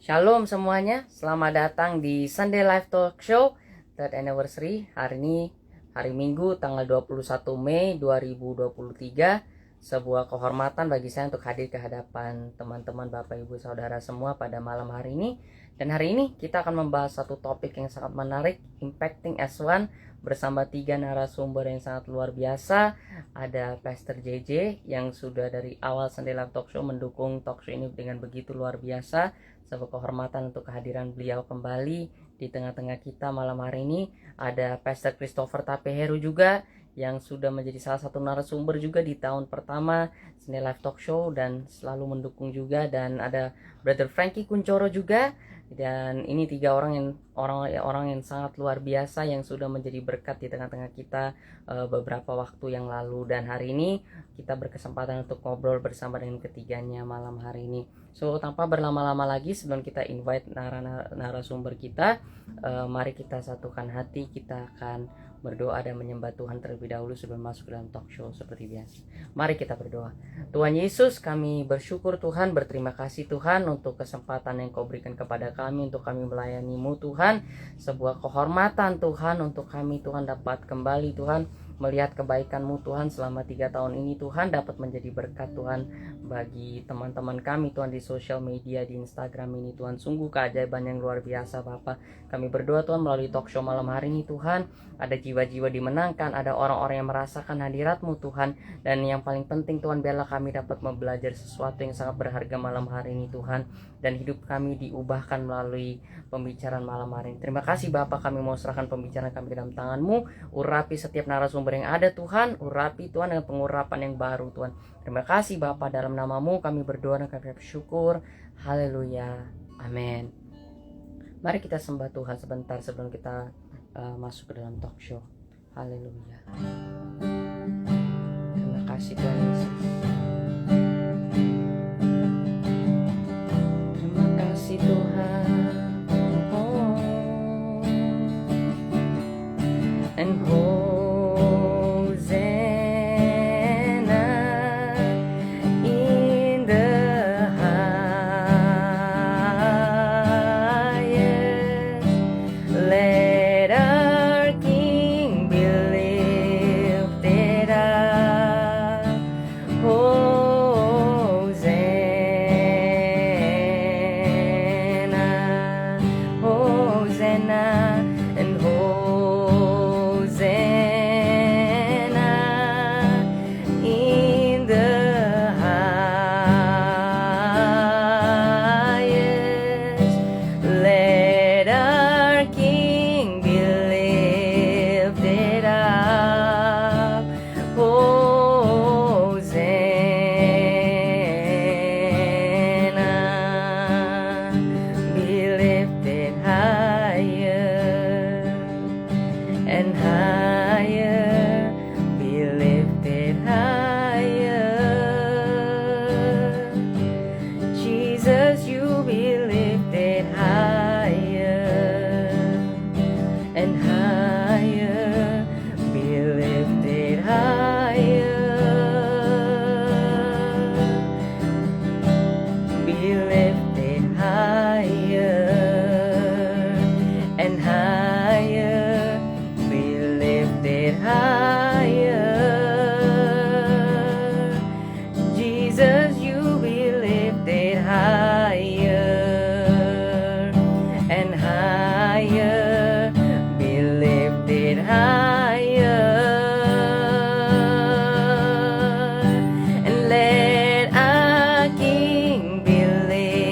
Shalom semuanya, selamat datang di Sunday Live Talk Show Third Anniversary. Hari ini hari Minggu tanggal 21 Mei 2023. Sebuah kehormatan bagi saya untuk hadir ke hadapan teman-teman Bapak Ibu Saudara semua pada malam hari ini. Dan hari ini kita akan membahas satu topik yang sangat menarik, Impacting as One, bersama 3 narasumber yang sangat luar biasa. Ada Pastor JJ yang sudah dari awal Sunday Live Talk Show mendukung talk show ini dengan begitu luar biasa. Sebuah kehormatan untuk kehadiran beliau kembali di tengah-tengah kita malam hari ini. Ada Pastor Christopher Tapeheru juga yang sudah menjadi salah satu narasumber juga di tahun pertama Sunday Live Talk Show dan selalu mendukung juga. Dan ada Brother Frankie Kuncoro juga. Dan ini 3 orang yang sangat luar biasa yang sudah menjadi berkat di tengah-tengah kita beberapa waktu yang lalu. Dan hari ini kita berkesempatan untuk ngobrol bersama dengan ketiganya malam hari ini. So tanpa berlama-lama lagi, sebelum kita invite narasumber kita, mari kita satukan hati. Kita akan berdoa dan menyembah Tuhan terlebih dahulu sebelum masuk ke dalam talk show seperti biasa. Mari kita berdoa. Tuhan Yesus, kami bersyukur Tuhan, berterima kasih Tuhan untuk kesempatan yang Kau berikan kepada kami untuk kami melayani-Mu Tuhan. Sebuah kehormatan Tuhan untuk kami Tuhan dapat kembali Tuhan melihat kebaikan-Mu Tuhan selama 3 tahun ini Tuhan, dapat menjadi berkat Tuhan bagi teman-teman kami Tuhan di sosial media, di Instagram ini Tuhan. Sungguh keajaiban yang luar biasa Bapa. Kami berdoa Tuhan melalui talk show malam hari ini Tuhan, ada jiwa-jiwa dimenangkan, ada orang-orang yang merasakan hadirat-Mu Tuhan. Dan yang paling penting Tuhan, biarlah kami dapat belajar sesuatu yang sangat berharga malam hari ini Tuhan. Dan hidup kami diubahkan melalui pembicaraan malam hari ini. Terima kasih Bapa, kami mau serahkan pembicaraan kami dalam tangan-Mu. Urapi setiap narasumber yang ada Tuhan, urapi Tuhan dengan pengurapan yang baru Tuhan. Terima kasih Bapa, dalam nama-Mu kami berdoa dan kami bersyukur. Haleluya, amin. Mari kita sembah Tuhan sebentar sebelum kita masuk ke dalam talk show. Haleluya. Terima kasih Tuhan Yesus. Terima kasih Tuhan. And Hosanna in the highest. Let our King be lifted up. Hosanna, Hosanna, and Hosanna in the highest. Let our King be lifted up. Hosanna, be lifted higher and higher, be lifted higher. Jesus, you be lifted higher and higher, be lifted higher, be lifted higher and higher, be lifted higher. Jesus, you be lifted higher and higher, be lifted higher. And let our King be lifted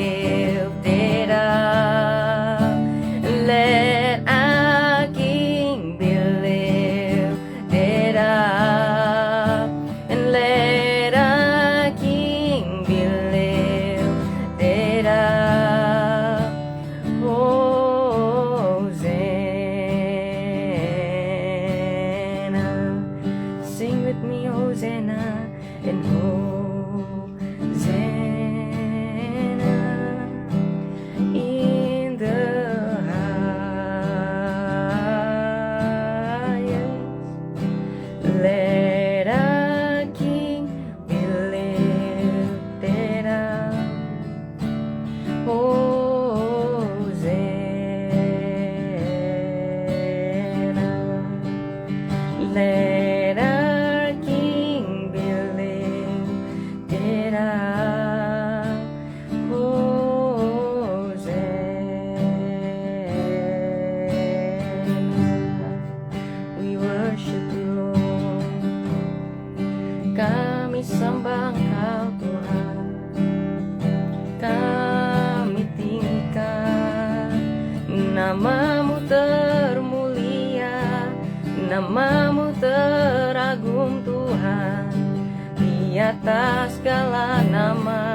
atas segala nama.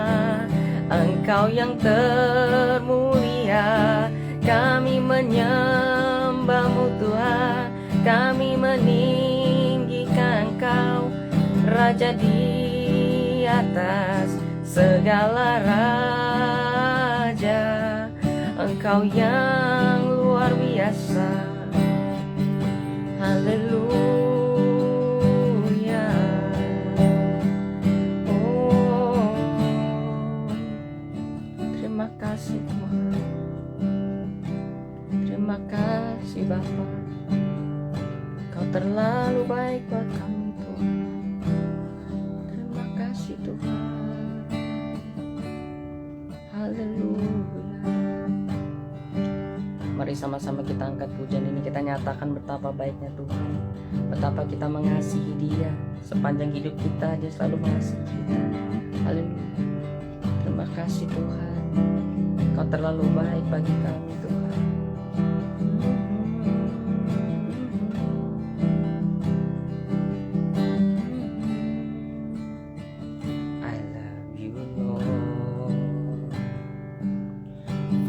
Engkau yang termulia, kami menyembah-Mu Tuhan, kami meninggikan Engkau, Raja di atas segala raja. Engkau yang luar biasa. Haleluya. Oh, terima kasih Tuhan. Terima kasih Bapa. Kau terlalu baik buat kami Tuhan. Terima kasih Tuhan. Haleluya. Mari sama-sama kita angkat pujian ini, kita nyatakan betapa baiknya Tuhan, betapa kita mengasihi Dia. Sepanjang hidup kita Dia selalu mengasihi kita. Haleluya. Terima kasih Tuhan, Kau terlalu baik bagi kami Tuhan. I love you Lord,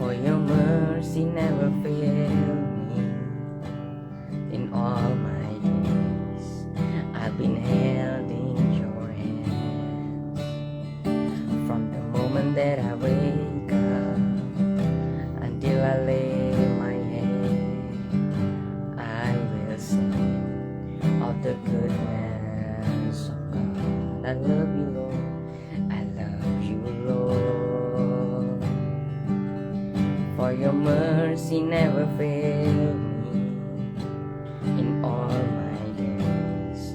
for your mercy never fail me. In all my days I've been held in your hands. From the moment that I wake up until I lay my head, I will sing of the goodness of God. I love you Lord, I love you Lord, for your mercy never fail me. In all my days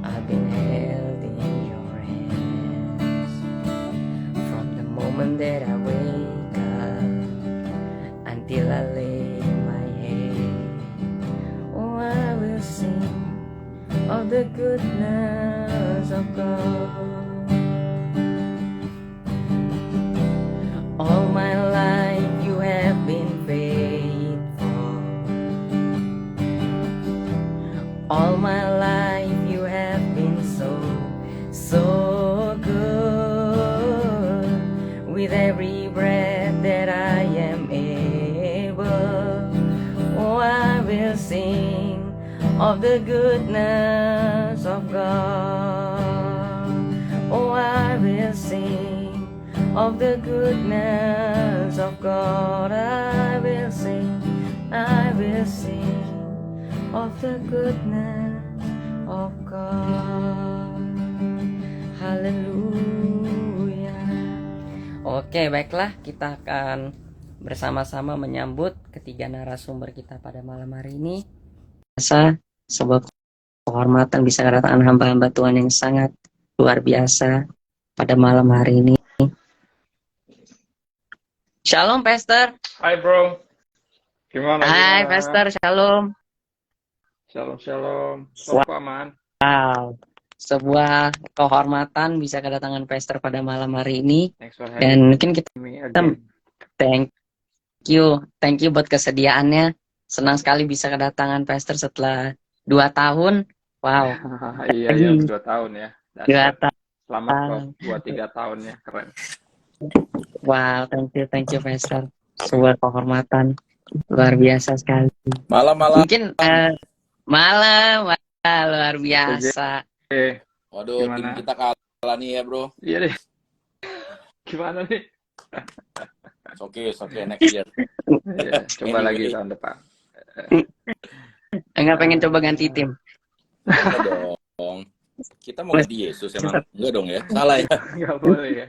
I've been held in your hands. From the moment that I wake up until I lay my head, oh I will sing of the goodness of God. All my life you have been faithful. All my life you have been so, so good. With every breath that I am able, oh I will sing of the goodness of God. Oh I will sing of the goodness of God. I will sing of the goodness of God. Haleluya. Oke, baiklah, kita akan bersama-sama menyambut ketiga narasumber kita pada malam hari ini. Sebuah kehormatan bisa kedatangan hamba-hamba Tuhan yang sangat luar biasa pada malam hari ini. Shalom, Pastor. Hai bro, gimana? Hai, Pastor. Shalom. Shalom. Bapak aman? Wow, sebuah kehormatan bisa kedatangan Pastor pada malam hari ini. Thanks for having Dan mungkin kita me again. thank you buat kesediaannya. Senang sekali bisa kedatangan Pastor setelah 2 tahun. Wow. Iya, 2 tahun ya. 2 tahun. Selamat bro, buat 3 tahun ya, keren. Wow, thank you Pastor. Sebuah kehormatan luar biasa sekali. Malam. Mungkin malam luar biasa. Waduh, Gimana? tim kita kalah nih ya bro. Iya deh. Gimana nih? Oke, next year. Ya, coba lagi tahun depan. Enggak pengen coba ganti tim. Enggak dong. Kita mau ganti Yesus emang? Enggak dong ya? Salah ya? Enggak boleh ya.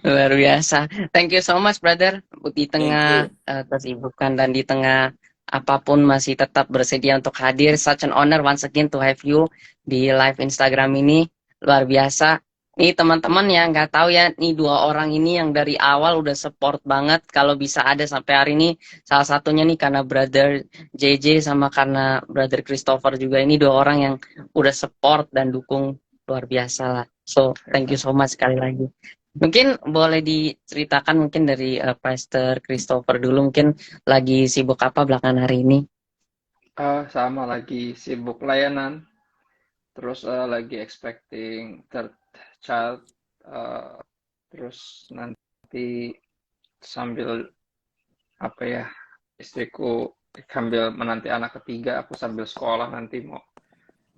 Luar biasa. Thank you so much brother. Di tengah kesibukan dan di tengah apapun masih tetap bersedia untuk hadir. Such an honor once again to have you di live Instagram ini. Luar biasa. Nih teman-teman yang nggak tahu ya, nih 2 orang ini yang dari awal udah support banget kalau bisa ada sampai hari ini. Salah satunya nih karena brother JJ sama karena brother Christopher juga, ini 2 orang yang udah support dan dukung luar biasa lah. So thank you so much sekali lagi. Mungkin boleh diceritakan mungkin dari Pastor Christopher dulu, mungkin lagi sibuk apa belakangan hari ini? Sama lagi sibuk layanan. Terus lagi expecting third child. eh, Terus nanti sambil apa ya, istriku sambil menanti anak ketiga, aku sambil sekolah nanti mau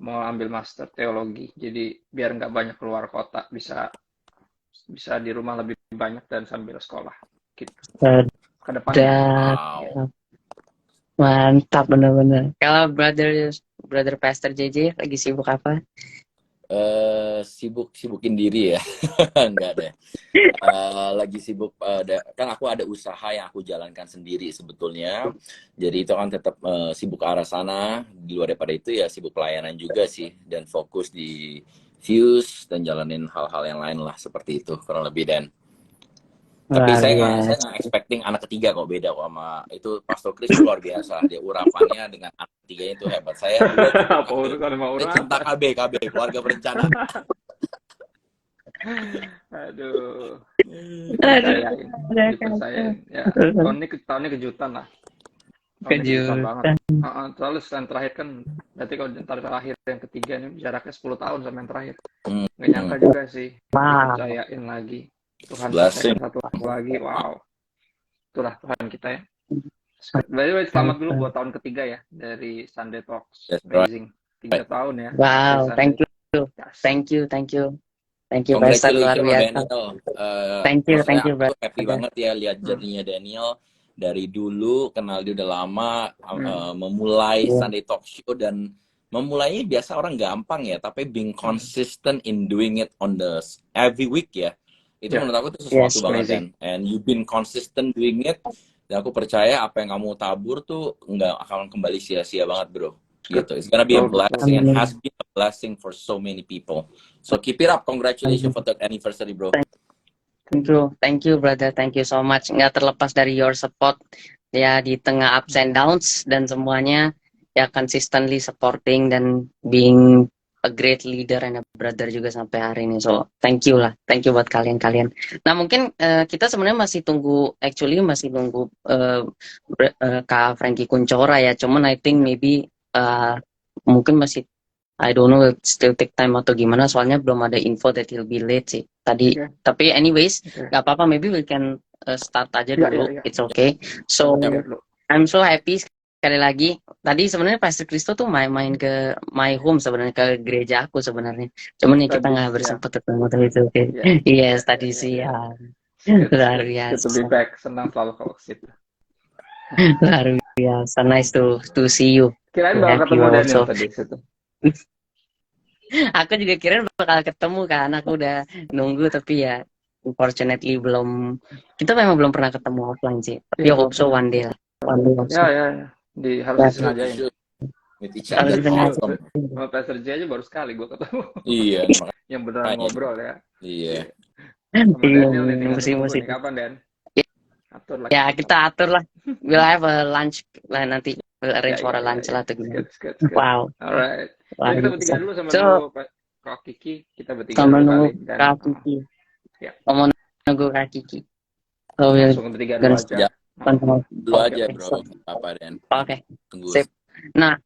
mau ambil master teologi. Jadi biar nggak banyak keluar kota, bisa bisa di rumah lebih banyak dan sambil sekolah gitu. Ke depannya. Udah Gitu. Wow. mantap bener-bener. Kalau brother brother Pastor JJ lagi sibuk apa? Sibukin diri ya. Enggak deh. Lagi sibuk, kan aku ada usaha yang aku jalankan sendiri sebetulnya. Jadi itu kan tetap sibuk ke arah sana. Di luar daripada itu ya sibuk pelayanan juga sih. Dan fokus di views dan jalanin hal-hal yang lain lah seperti itu kurang lebih Dan. Tapi Luar saya biasa. nggak expecting anak ketiga kok, beda kok sama itu. Pastor Chris tuh luar biasa. Dia urapannya dengan anak ketiganya itu hebat. Saya dulu cukup Apa urusan sama saya cinta urapan? KB, keluarga berencana. Aduh, Aduh, dipercayain, ada dipercayain. Ya, kata. tahun ini kejutan lah. Tahun ini kejutan banget. Kejutan. Terus yang terakhir kan, berarti kalau yang terakhir yang ketiga ini jaraknya 10 tahun sama yang terakhir. Hmm, Nggak nyangka juga sih Wow. dipercayain lagi. Tuhan blessing. percayakan satu lagi. Wow, itulah Tuhan kita ya. By the way, selamat dulu buat tahun ketiga ya dari Sunday Talks. That's right. Amazing. 3 tahun ya dari Wow, Sunday. Yes. thank you, Pastor luar Congratulations biasa. Daniel. Thank Maksudnya you, aku happy brother. banget ya lihat journey-nya Daniel dari dulu, kenal dia udah lama, Hmm. memulai Iya. Sunday Talk Show. Dan memulainya biasa orang gampang ya, tapi being consistent in doing it on the every week ya, itu Yeah. menurut aku itu sesuatu Yes. banget Amazing. Dan. And you've been consistent doing it, dan aku percaya apa yang kamu tabur tuh nggak akan kembali sia-sia banget bro. Gitu. It's gonna be a Betul, betul. blessing and Amin. has been a blessing for so many people. So keep it up. Congratulations for that anniversary, bro. Thank you, brother. Thank you so much. Nggak terlepas dari your support ya di tengah ups and downs dan semuanya ya consistently supporting dan being a great leader and a brother juga sampai hari ini. So thank you lah, thank you buat kalian. Nah mungkin kita sebenarnya masih nunggu Kak Frankie Kuncora ya. Cuman I think maybe mungkin masih I don't know, still take time atau gimana, soalnya belum ada info that he'll be late sih tadi. Okay. Tapi anyways, Okay. nggak apa-apa, maybe we can start aja Ya, dulu. ya, ya. It's okay. So Ya, dulu. I'm so happy sekali lagi. Tadi sebenarnya Pastor Kristo tuh main ke my home sebenarnya, ke gereja aku sebenarnya. Cuman ya kita Tadi nggak siang. bersempet ketemu, tapi itu oke. Ya. Yes, tadi Ya, ya. siang. Good, Luar good to biasa. be back. Senang selalu kalau ke situ. Luar biasa. Nice to see you. Kirain To bakal have you ketemu Daniel also. tadi situ. Aku juga kira bakal ketemu kan, aku udah nunggu tapi ya unfortunately kita memang belum pernah ketemu offline sih. Tapi Iya, I hope so belum one day lah. One day also. Ya, ya, ya. Harus Ya, disengajain. With each harus other. disengaja. Awesome. Sama Pastor J aja baru sekali gue ketemu. Iya, makanya. Yang beneran ngobrol ya. Iya. Sama Daniel nih, tinggal Mesti- nunggu mesti. nih. Kapan, Dan? Atur lagi. Ya kita atur lah. We'll have a lunch lah nanti. We'll arrange for a lunch lah atau gimana. Good. Wow. Alright. Wah, Jadi kita bertiga dulu sama So, nunggu Kak Kiki. Kita bertiga sama dulu nunggu kali. Dan Kak Kiki. Ya. Mau nunggu Kak Kiki. So we'll langsung bertiga dulu gonna aja. Dulu Oke, aja, oke. bro. Apa Dan? Oke. Tunggu. Sip. Nah,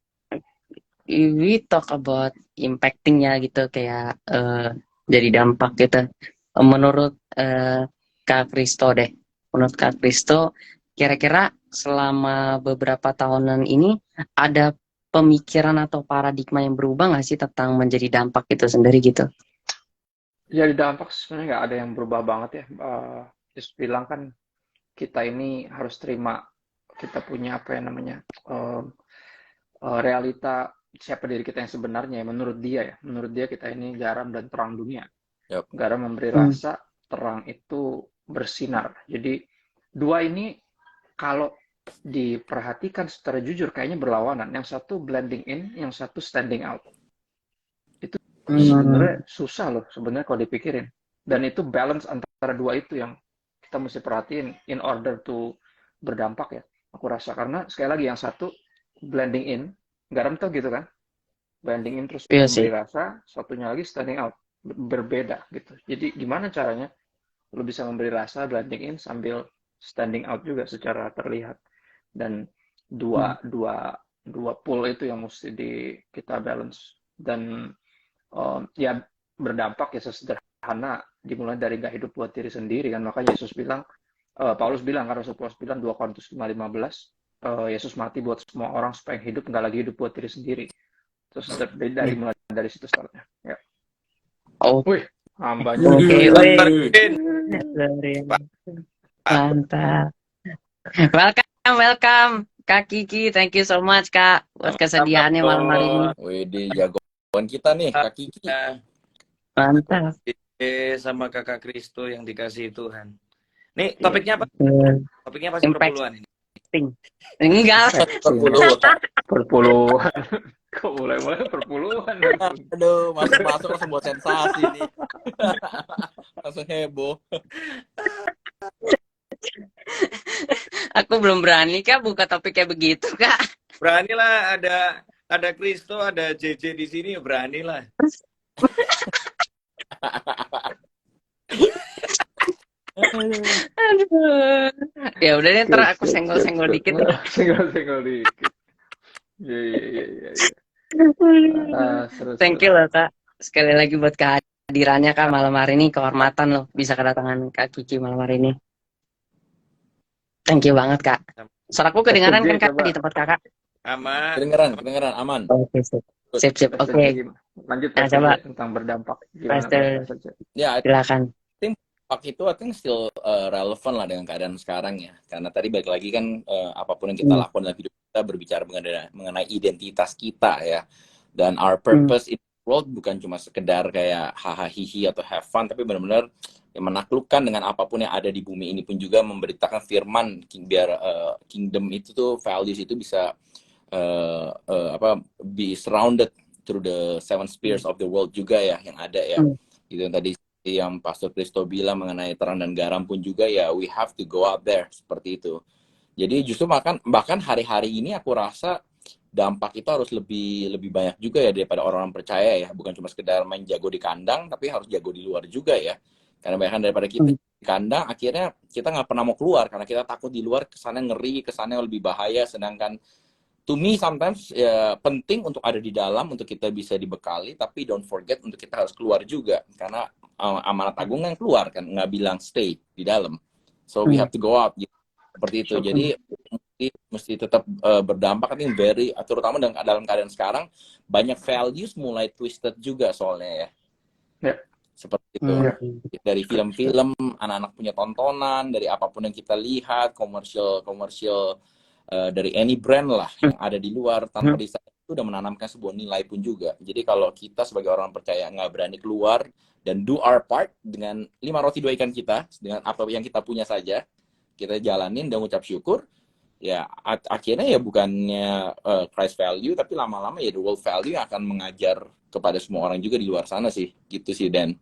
we talk about impactingnya gitu, kayak jadi dampak gitu. Menurut Kak Kristo deh, menurut Kak Kristo, kira-kira selama beberapa tahunan ini ada pemikiran atau paradigma yang berubah nggak sih tentang menjadi dampak itu sendiri gitu? Jadi dampak sebenarnya nggak ada yang berubah banget ya. Just bilang kan kita ini harus terima kita punya apa ya namanya realita siapa diri kita yang sebenarnya ya. Menurut dia kita ini garam dan terang dunia. Yep. Garam memberi rasa, terang itu bersinar. Jadi dua ini kalau diperhatikan secara jujur kayaknya berlawanan. Yang satu blending in, yang satu standing out. Itu sebenarnya susah loh sebenarnya kalau dipikirin. Dan itu balance antara dua itu yang kita mesti perhatiin in order to berdampak ya. Aku rasa karena sekali lagi yang satu blending in, garam tuh gitu kan. Blending in terus Iya memberi sih. rasa, satunya lagi standing out, berbeda gitu. Jadi gimana caranya lo bisa memberi rasa blending in sambil standing out juga secara terlihat. Dan dua pull itu yang mesti kita balance. Dan ya berdampak ya sesederhana dimulai dari gak hidup buat diri sendiri kan. Makanya Yesus bilang, Paulus bilang, karena Rasul Paulus bilang 2 Korintus 5:15, Yesus mati buat semua orang supaya hidup nggak lagi hidup buat diri sendiri. Terus dari mulai dari situ startnya. Ya. Oh, Wih, hambanya. oke, Wih. mantap. Welcome, Kak Kiki. Thank you so much, Kak, buat kesediaannya malam hari ini. Wede jagoan kita nih, Kak Kiki. Mantap. Sama Kakak Kristo yang dikasihi Tuhan. Nih, topiknya apa? Topiknya pasti Impact. perpuluhan ini. Enggak. Perpuluhan. Kok mulai perpuluhan? Aduh, masuk langsung buat sensasi nih. Langsung heboh. Aku belum berani, Kak, buka topik kayak begitu, Kak. Beranilah, ada Kristo, ada JJ di sini, beranilah. Aduh. Ya udah deh, ntar aku senggol-senggol dikit. Senggol dikit. Iya. Seru. Thank you loh, Kak. Sekali lagi buat kehadirannya, Kak, malam hari ini. Kehormatan loh bisa kedatangan Kak Kiki malam hari ini. Thank you banget, Kak. Suaraku kedengaran kan, Kak, coba. di tempat Kakak? Aman. Kedengeran, aman. Oke, sip. Oke. Lanjut Nah, coba. tentang berdampak. Pastor, Ya, silakan. dampak itu I think still relevan lah dengan keadaan sekarang ya. Karena tadi balik lagi kan apapun yang kita lakukan dalam hidup kita berbicara mengenai identitas kita ya. Dan our purpose in the world bukan cuma sekedar kayak hahaha hihi atau have fun, tapi benar-benar yang menaklukkan dengan apapun yang ada di bumi ini pun juga memberitakan firman biar kingdom itu tuh values itu bisa be surrounded through the seven spheres of the world juga ya yang ada ya. Gitu yang tadi yang Pastor Kristo bilang mengenai terang dan garam pun juga ya, we have to go out there seperti itu. Jadi justru bahkan hari-hari ini aku rasa dampak itu harus lebih banyak juga ya daripada orang-orang percaya ya, bukan cuma sekedar main jago di kandang tapi harus jago di luar juga ya. Karena bahkan daripada kita di kandang akhirnya kita nggak pernah mau keluar karena kita takut di luar kesannya ngeri, kesannya lebih bahaya, sedangkan to me sometimes ya, penting untuk ada di dalam untuk kita bisa dibekali, tapi don't forget untuk kita harus keluar juga karena amanat agung yang keluar kan nggak bilang stay di dalam, so we have to go out gitu. Seperti itu. Jadi mesti tetap berdampak. I think terutama dalam keadaan sekarang banyak values mulai twisted juga soalnya ya. Seperti itu. Dari film-film anak-anak punya tontonan, dari apapun yang kita lihat, komersial dari any brand lah yang ada di luar tanpa disadari itu udah menanamkan sebuah nilai pun juga. Jadi kalau kita sebagai orang percaya nggak berani keluar dan do our part dengan 5 roti 2 ikan kita, dengan apa yang kita punya saja, kita jalanin dan ucap syukur, ya akhirnya ya bukannya Christ value, tapi lama-lama ya the world value yang akan mengajar kepada semua orang juga di luar sana sih. Gitu sih, Dan.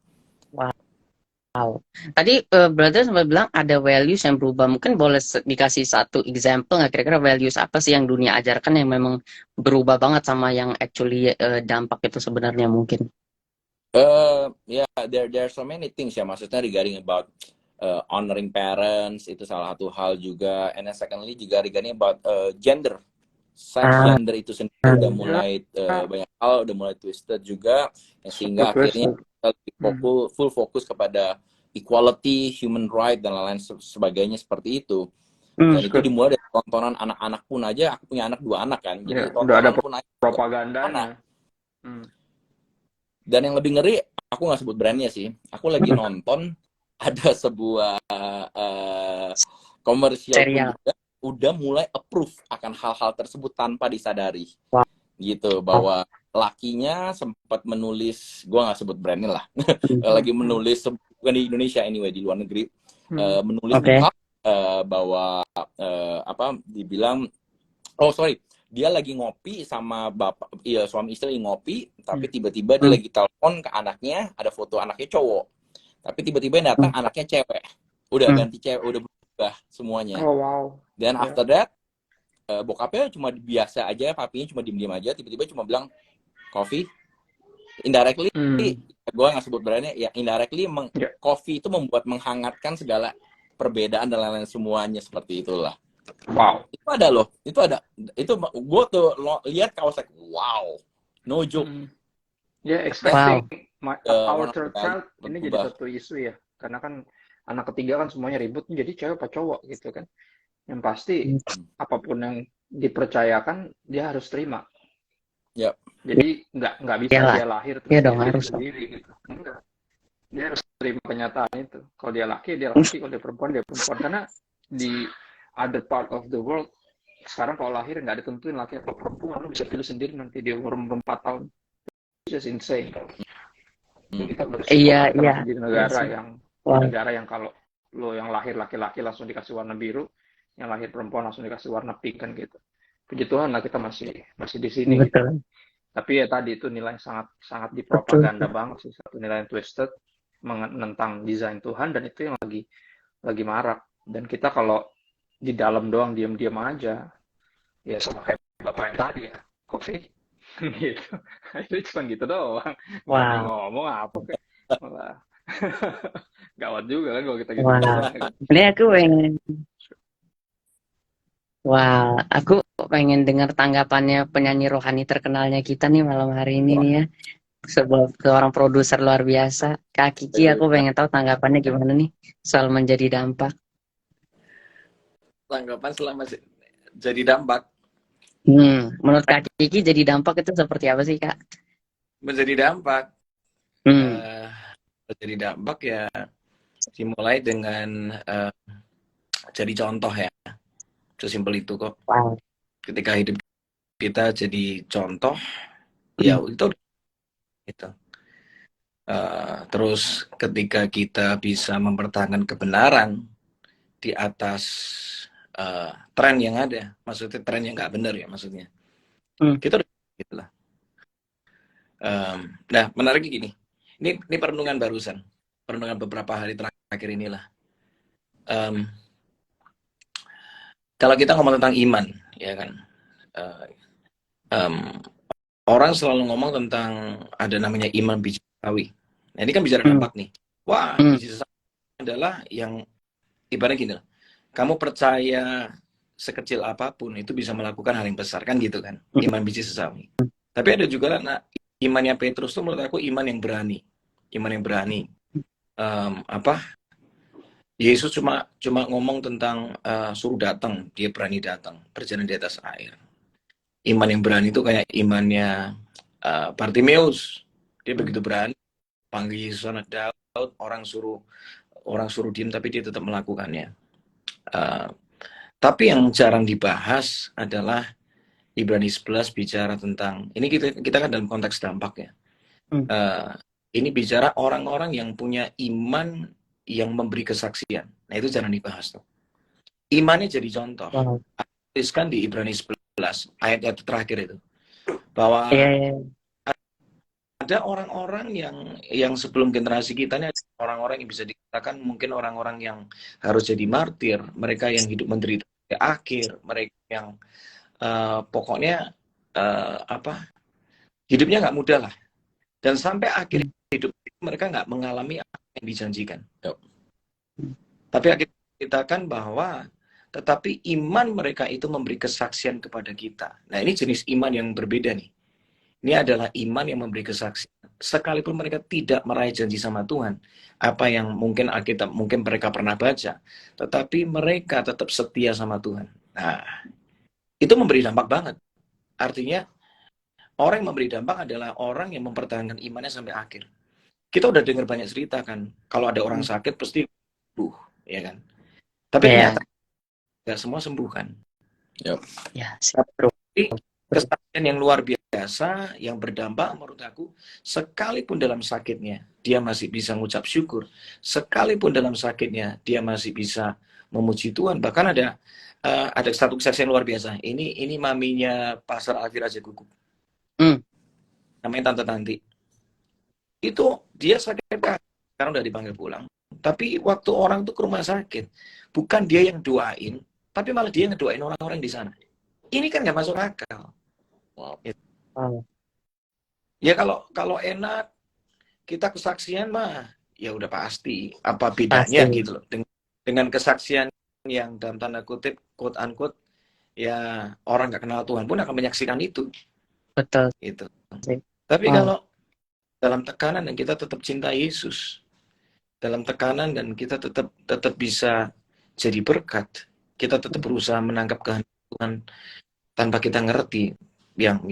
Wow. Tadi brother sempat bilang ada values yang berubah. Mungkin boleh dikasih satu example nggak kira-kira values apa sih yang dunia ajarkan yang memang berubah banget sama yang actually dampak itu sebenarnya mungkin? There are so many things ya, maksudnya regarding about honoring parents itu salah satu hal juga, and then secondly juga regarding about gender, gender itu sendiri udah mulai banyak hal udah mulai twisted juga, sehingga akhirnya kita lebih full fokus kepada equality, human right dan lain-lain sebagainya seperti itu. Dan itu dimulai dari tontonan anak-anak pun aja. Aku punya anak 2 anak kan, jadi udah ada pun aja propagandanya. Dan yang lebih ngeri, aku nggak sebut brandnya sih. Aku lagi nonton ada sebuah komersial pun juga udah mulai approve akan hal-hal tersebut tanpa disadari. Gitu, bahwa lakinya sempat menulis, gue nggak sebut brandnya lah, lagi menulis, bukan di Indonesia anyway, di luar negeri, menulis bahwa dibilang, dia lagi ngopi sama suami istri ngopi, tapi tiba-tiba dia lagi telepon ke anaknya, ada foto anaknya cowok, tapi tiba-tiba yang datang anaknya cewek, udah ganti cewek, udah berubah semuanya. Dan after that, bokapnya cuma biasa aja, papinya cuma diem-diem aja, tiba-tiba cuma bilang coffee, indirectly, gue nggak sebut brandnya, ya indirectly coffee itu membuat menghangatkan segala perbedaan dan lain-lain semuanya, seperti itulah. Wow. Itu ada loh, itu gue tuh lihat kaos like wow, no joke. Ya, expecting our Orang third baik child ini jadi berubah. satu isu ya. Karena kan anak ketiga kan semuanya ribut, jadi cewek apa cowok gitu kan. Yang pasti apapun yang dipercayakan dia harus terima. Ya, Jadi nggak bisa Iyalah. dia lahir Iya terus dia dong, pilih harus dong. sendiri gitu. Enggak. Dia harus terima kenyataan itu. Kalau dia laki dia laki, kalau dia perempuan dia perempuan. Karena di other part of the world sekarang kalau lahir nggak ditentuin laki atau perempuan, lu bisa pilih sendiri nanti dia umur 4 tahun. It's just insane. Kita bersyukur Iya, kita iya. masih di Iya negara sih. yang Wow. kalau lo yang lahir laki-laki langsung dikasih warna biru, yang lahir perempuan langsung dikasih warna pink kan gitu. Puji Tuhan lah kita masih di sini gitu. Betul. Tapi ya tadi itu nilai sangat sangat Betul. dipropaganda banget sih, satu nilai yang twisted menentang desain Tuhan, dan itu yang lagi marak. Dan kita kalau di dalam doang diam-diam aja, ya sama kayak bapak yang tadi ya, kopi gitu. Itu cuma gitu doang, berani Wow. ngomong apa kayak malah gawat juga kan kalau kita gitu Wow. doang. Ini aku pengen dengar tanggapannya penyanyi rohani terkenalnya kita nih malam hari ini nih ya. Seorang produser luar biasa. Kak Kiki, aku pengen tahu tanggapannya gimana nih soal menjadi dampak. Tanggapan selama jadi dampak. Menurut Kak Kiki jadi dampak itu seperti apa sih, Kak? Menjadi dampak. Hmm. Menjadi dampak ya dimulai dengan jadi contoh ya. Sesimpel itu kok. Wow. Ketika hidup kita jadi contoh, ya itu gitu. Terus ketika kita bisa mempertahankan kebenaran di atas tren yang ada, maksudnya tren yang nggak benar ya maksudnya, kita udah gitu lah. Nah, menariknya gini, ini perenungan barusan, perenungan beberapa hari terakhir inilah. Kalau kita ngomong tentang iman, ya kan, orang selalu ngomong tentang ada namanya iman biji sawi. Nah, ini kan bicara dampak nih. Wah, biji sawi adalah yang ibaratnya gini, kamu percaya sekecil apapun itu bisa melakukan hal yang besar kan gitu kan, iman biji sawi. Tapi ada juga imannya Petrus tuh menurut aku iman yang berani, Yesus cuma ngomong tentang suruh datang, dia berani datang, berjalan di atas air. Iman yang berani itu kayak imannya Bartimeus, dia begitu berani panggil Yesus anak Daud, orang suruh diam tapi dia tetap melakukannya. Tapi yang jarang dibahas adalah Ibrani 11 bicara tentang, ini kita kan dalam konteks dampak ya. Ini bicara orang-orang yang punya iman yang memberi kesaksian. Nah, itu jarang dibahas tuh. Imannya jadi contoh. Tuliskan di Ibrani 11 ayat terakhir itu bahwa ada orang-orang yang sebelum generasi kita ini, orang-orang yang bisa dikatakan mungkin orang-orang yang harus jadi martir, mereka yang hidup menderita di akhir, mereka yang pokoknya hidupnya nggak mudah lah, dan sampai akhir hidup mereka nggak mengalami apa yang dijanjikan. Tapi akhirnya dikatakan bahwa tetapi iman mereka itu memberi kesaksian kepada kita. Nah, ini jenis iman yang berbeda nih. Ini adalah iman yang memberi kesaksian. Sekalipun mereka tidak meraih janji sama Tuhan, apa yang mungkin mereka pernah baca, tetapi mereka tetap setia sama Tuhan. Nah, itu memberi dampak banget. Artinya, orang yang memberi dampak adalah orang yang mempertahankan imannya sampai akhir. Kita udah dengar banyak cerita kan, kalau ada orang sakit pasti sembuh, ya kan? Tapi ternyata nggak semua sembuh kan. Tapi kesaksian yang luar biasa, yang berdampak menurut aku, sekalipun dalam sakitnya dia masih bisa mengucap syukur, sekalipun dalam sakitnya dia masih bisa memuji Tuhan. Bahkan ada satu kesaksian luar biasa. Ini maminya Pastor Alfira aja gugup. Namanya Tante Tanti. Itu dia sakit kan, sekarang udah dipanggil pulang. Tapi waktu orang tuh ke rumah sakit, bukan dia yang doain, tapi malah dia yang ngedoain orang-orang di sana. Ini kan nggak masuk akal. Ya kalau enak kita kesaksian mah ya udah pasti. Apa bedanya gitu loh dengan kesaksian yang dalam tanda kutip quote unquote ya orang nggak kenal Tuhan pun akan menyaksikan itu. Betul. Gitu. Tapi kalau dalam tekanan dan kita tetap cinta Yesus, dalam tekanan dan kita tetap bisa jadi berkat, kita tetap berusaha menangkap kehendak Tuhan tanpa kita ngerti yang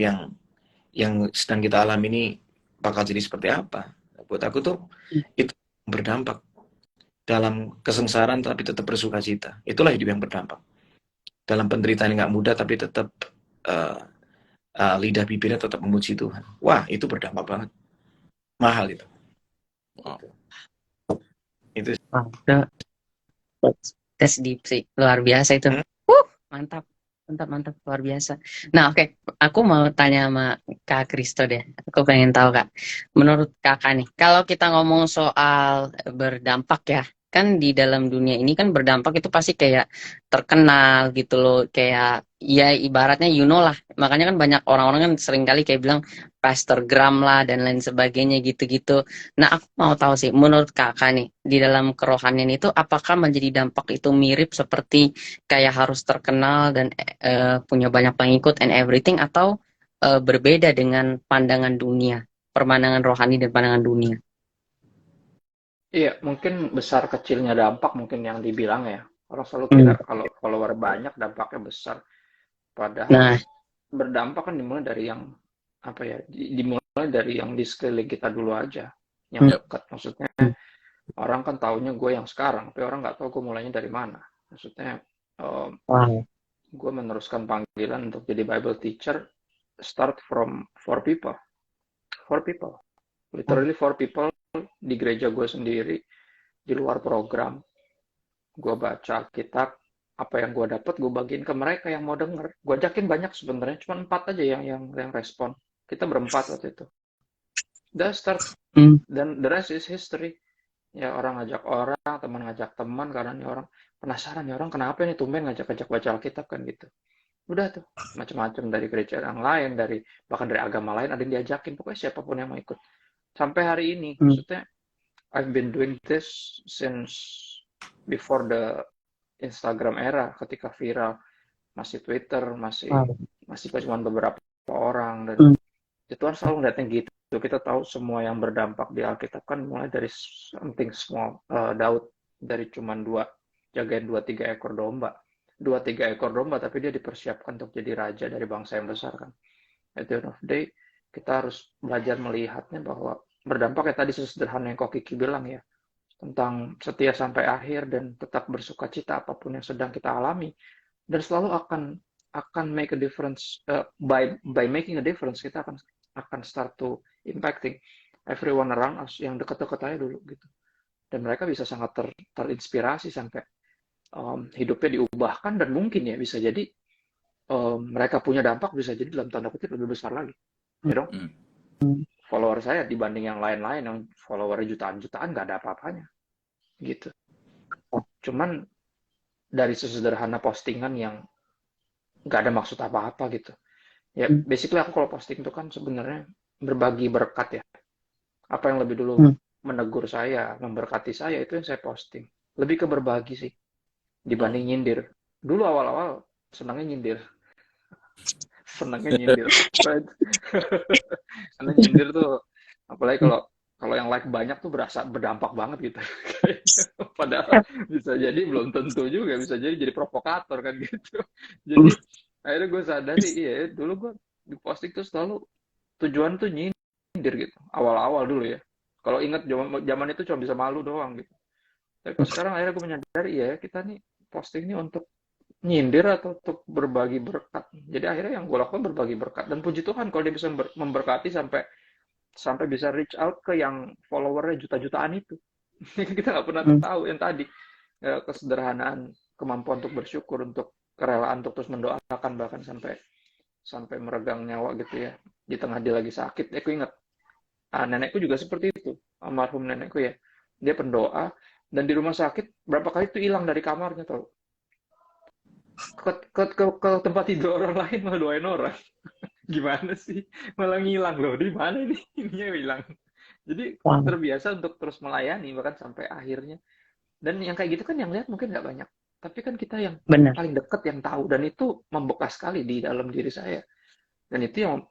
sedang kita alami ini bakal jadi seperti apa. Buat aku tuh itu berdampak dalam kesengsaraan tapi tetap bersukacita. Itulah hidup yang berdampak. Dalam penderitaan yang nggak mudah tapi tetap lidah bibirnya tetap memuji Tuhan. Wah, itu berdampak banget. Mahal itu. Itu. Wah, tes deep sih, luar biasa itu. Mantap, mantap, luar biasa. Nah, oke. Aku mau tanya sama Kak Kristo deh. Aku pengen tahu, Kak. Menurut Kakak nih, kalau kita ngomong soal berdampak ya, kan di dalam dunia ini kan berdampak itu pasti kayak terkenal gitu loh, kayak ya ibaratnya lah. Makanya kan banyak orang-orang kan sering kali kayak bilang Pastorgram lah dan lain sebagainya gitu-gitu. Nah, aku mau tahu sih, menurut Kakak nih, di dalam kerohanian itu apakah menjadi dampak itu mirip seperti kayak harus terkenal dan punya banyak pengikut and everything, atau berbeda dengan pandangan dunia, permandangan rohani dan pandangan dunia? Iya, mungkin besar kecilnya dampak mungkin yang dibilang ya. Orang selalu kira kalau follower banyak dampaknya besar. Padahal berdampak kan dimulai dari yang apa ya? Dimulai dari yang di sekeliling kita dulu aja, yang dekat. Maksudnya orang kan taunya gue yang sekarang, tapi orang nggak tahu gue mulainya dari mana. Maksudnya gue meneruskan panggilan untuk jadi Bible teacher start from four people, literally four people di gereja gue sendiri, di luar program. Gue baca Alkitab, apa yang gue dapat gue bagiin ke mereka yang mau denger. Gue ajakin banyak sebenarnya, cuma 4 aja yang respon. Kita berempat waktu itu. Udah start, dan the rest is history. Ya orang ngajak orang, teman ngajak teman, karena nih orang penasaran, nih orang kenapa nih tumben ngajak-ngajak baca Alkitab kan gitu. Udah tuh, macam-macam dari gereja yang lain, bahkan dari agama lain ada yang diajakin, pokoknya siapapun yang mau ikut. Sampai hari ini, maksudnya I've been doing this since before the Instagram era, ketika viral, masih Twitter, masih cuma beberapa orang, dan Tuhan selalu ngeliatnya gitu. Kita tahu semua yang berdampak di Alkitab kan mulai dari something small. Daud dari cuma jagain 2-3 ekor domba. 2-3 ekor domba, tapi dia dipersiapkan untuk jadi raja dari bangsa yang besar kan. At the end of the day, kita harus belajar melihatnya bahwa berdampak ya tadi sesederhana yang Kok Kiki bilang ya, tentang setia sampai akhir dan tetap bersuka cita apapun yang sedang kita alami, dan selalu akan make a difference. By making a difference, kita akan start to impacting everyone around us yang dekat-dekat aja dulu gitu, dan mereka bisa sangat terinspirasi sampai hidupnya diubahkan, dan mungkin ya bisa jadi mereka punya dampak bisa jadi dalam tanda kutip lebih besar lagi ya dong. Follower saya dibanding yang lain-lain yang followernya jutaan-jutaan nggak ada apa-apanya gitu. Cuman dari sesederhana postingan yang nggak ada maksud apa-apa gitu. Ya basically aku kalau posting itu kan sebenarnya berbagi berkat ya. Apa yang lebih dulu menegur saya, memberkati saya, itu yang saya posting. Lebih ke berbagi sih dibanding nyindir. Dulu awal-awal senangnya nyindir. Karena nyindir tuh, apalagi kalau yang like banyak tuh berasa berdampak banget gitu. Padahal bisa jadi belum tentu juga, bisa jadi provokator kan gitu. Jadi akhirnya gue sadari, iya dulu gue di posting tuh selalu tujuan tuh nyindir gitu. Awal-awal dulu ya. Kalau ingat zaman itu cuma bisa malu doang gitu. Tapi sekarang akhirnya gue menyadari, ya kita nih posting ini untuk nyindir atau untuk berbagi berkat. Jadi akhirnya yang gue lakukan berbagi berkat, dan puji Tuhan kalau dia bisa memberkati sampai bisa reach out ke yang followernya juta-jutaan itu. Kita nggak pernah tahu yang tadi kesederhanaan, kemampuan untuk bersyukur, untuk kerelaan untuk terus mendoakan, bahkan sampai meregang nyawa gitu ya di tengah dia lagi sakit. Aku ingat nenekku juga seperti itu, almarhum nenekku ya, dia pendoa, dan di rumah sakit berapa kali tuh hilang dari kamarnya tau. Ke tempat tidur orang lain malah doain orang. Gimana sih, malah ngilang loh, di mana ini, ininya hilang. Jadi terbiasa untuk terus melayani bahkan sampai akhirnya. Dan yang kayak gitu kan yang lihat mungkin nggak banyak, tapi kan kita yang paling dekat yang tahu, dan itu membekas sekali di dalam diri saya, dan itu yang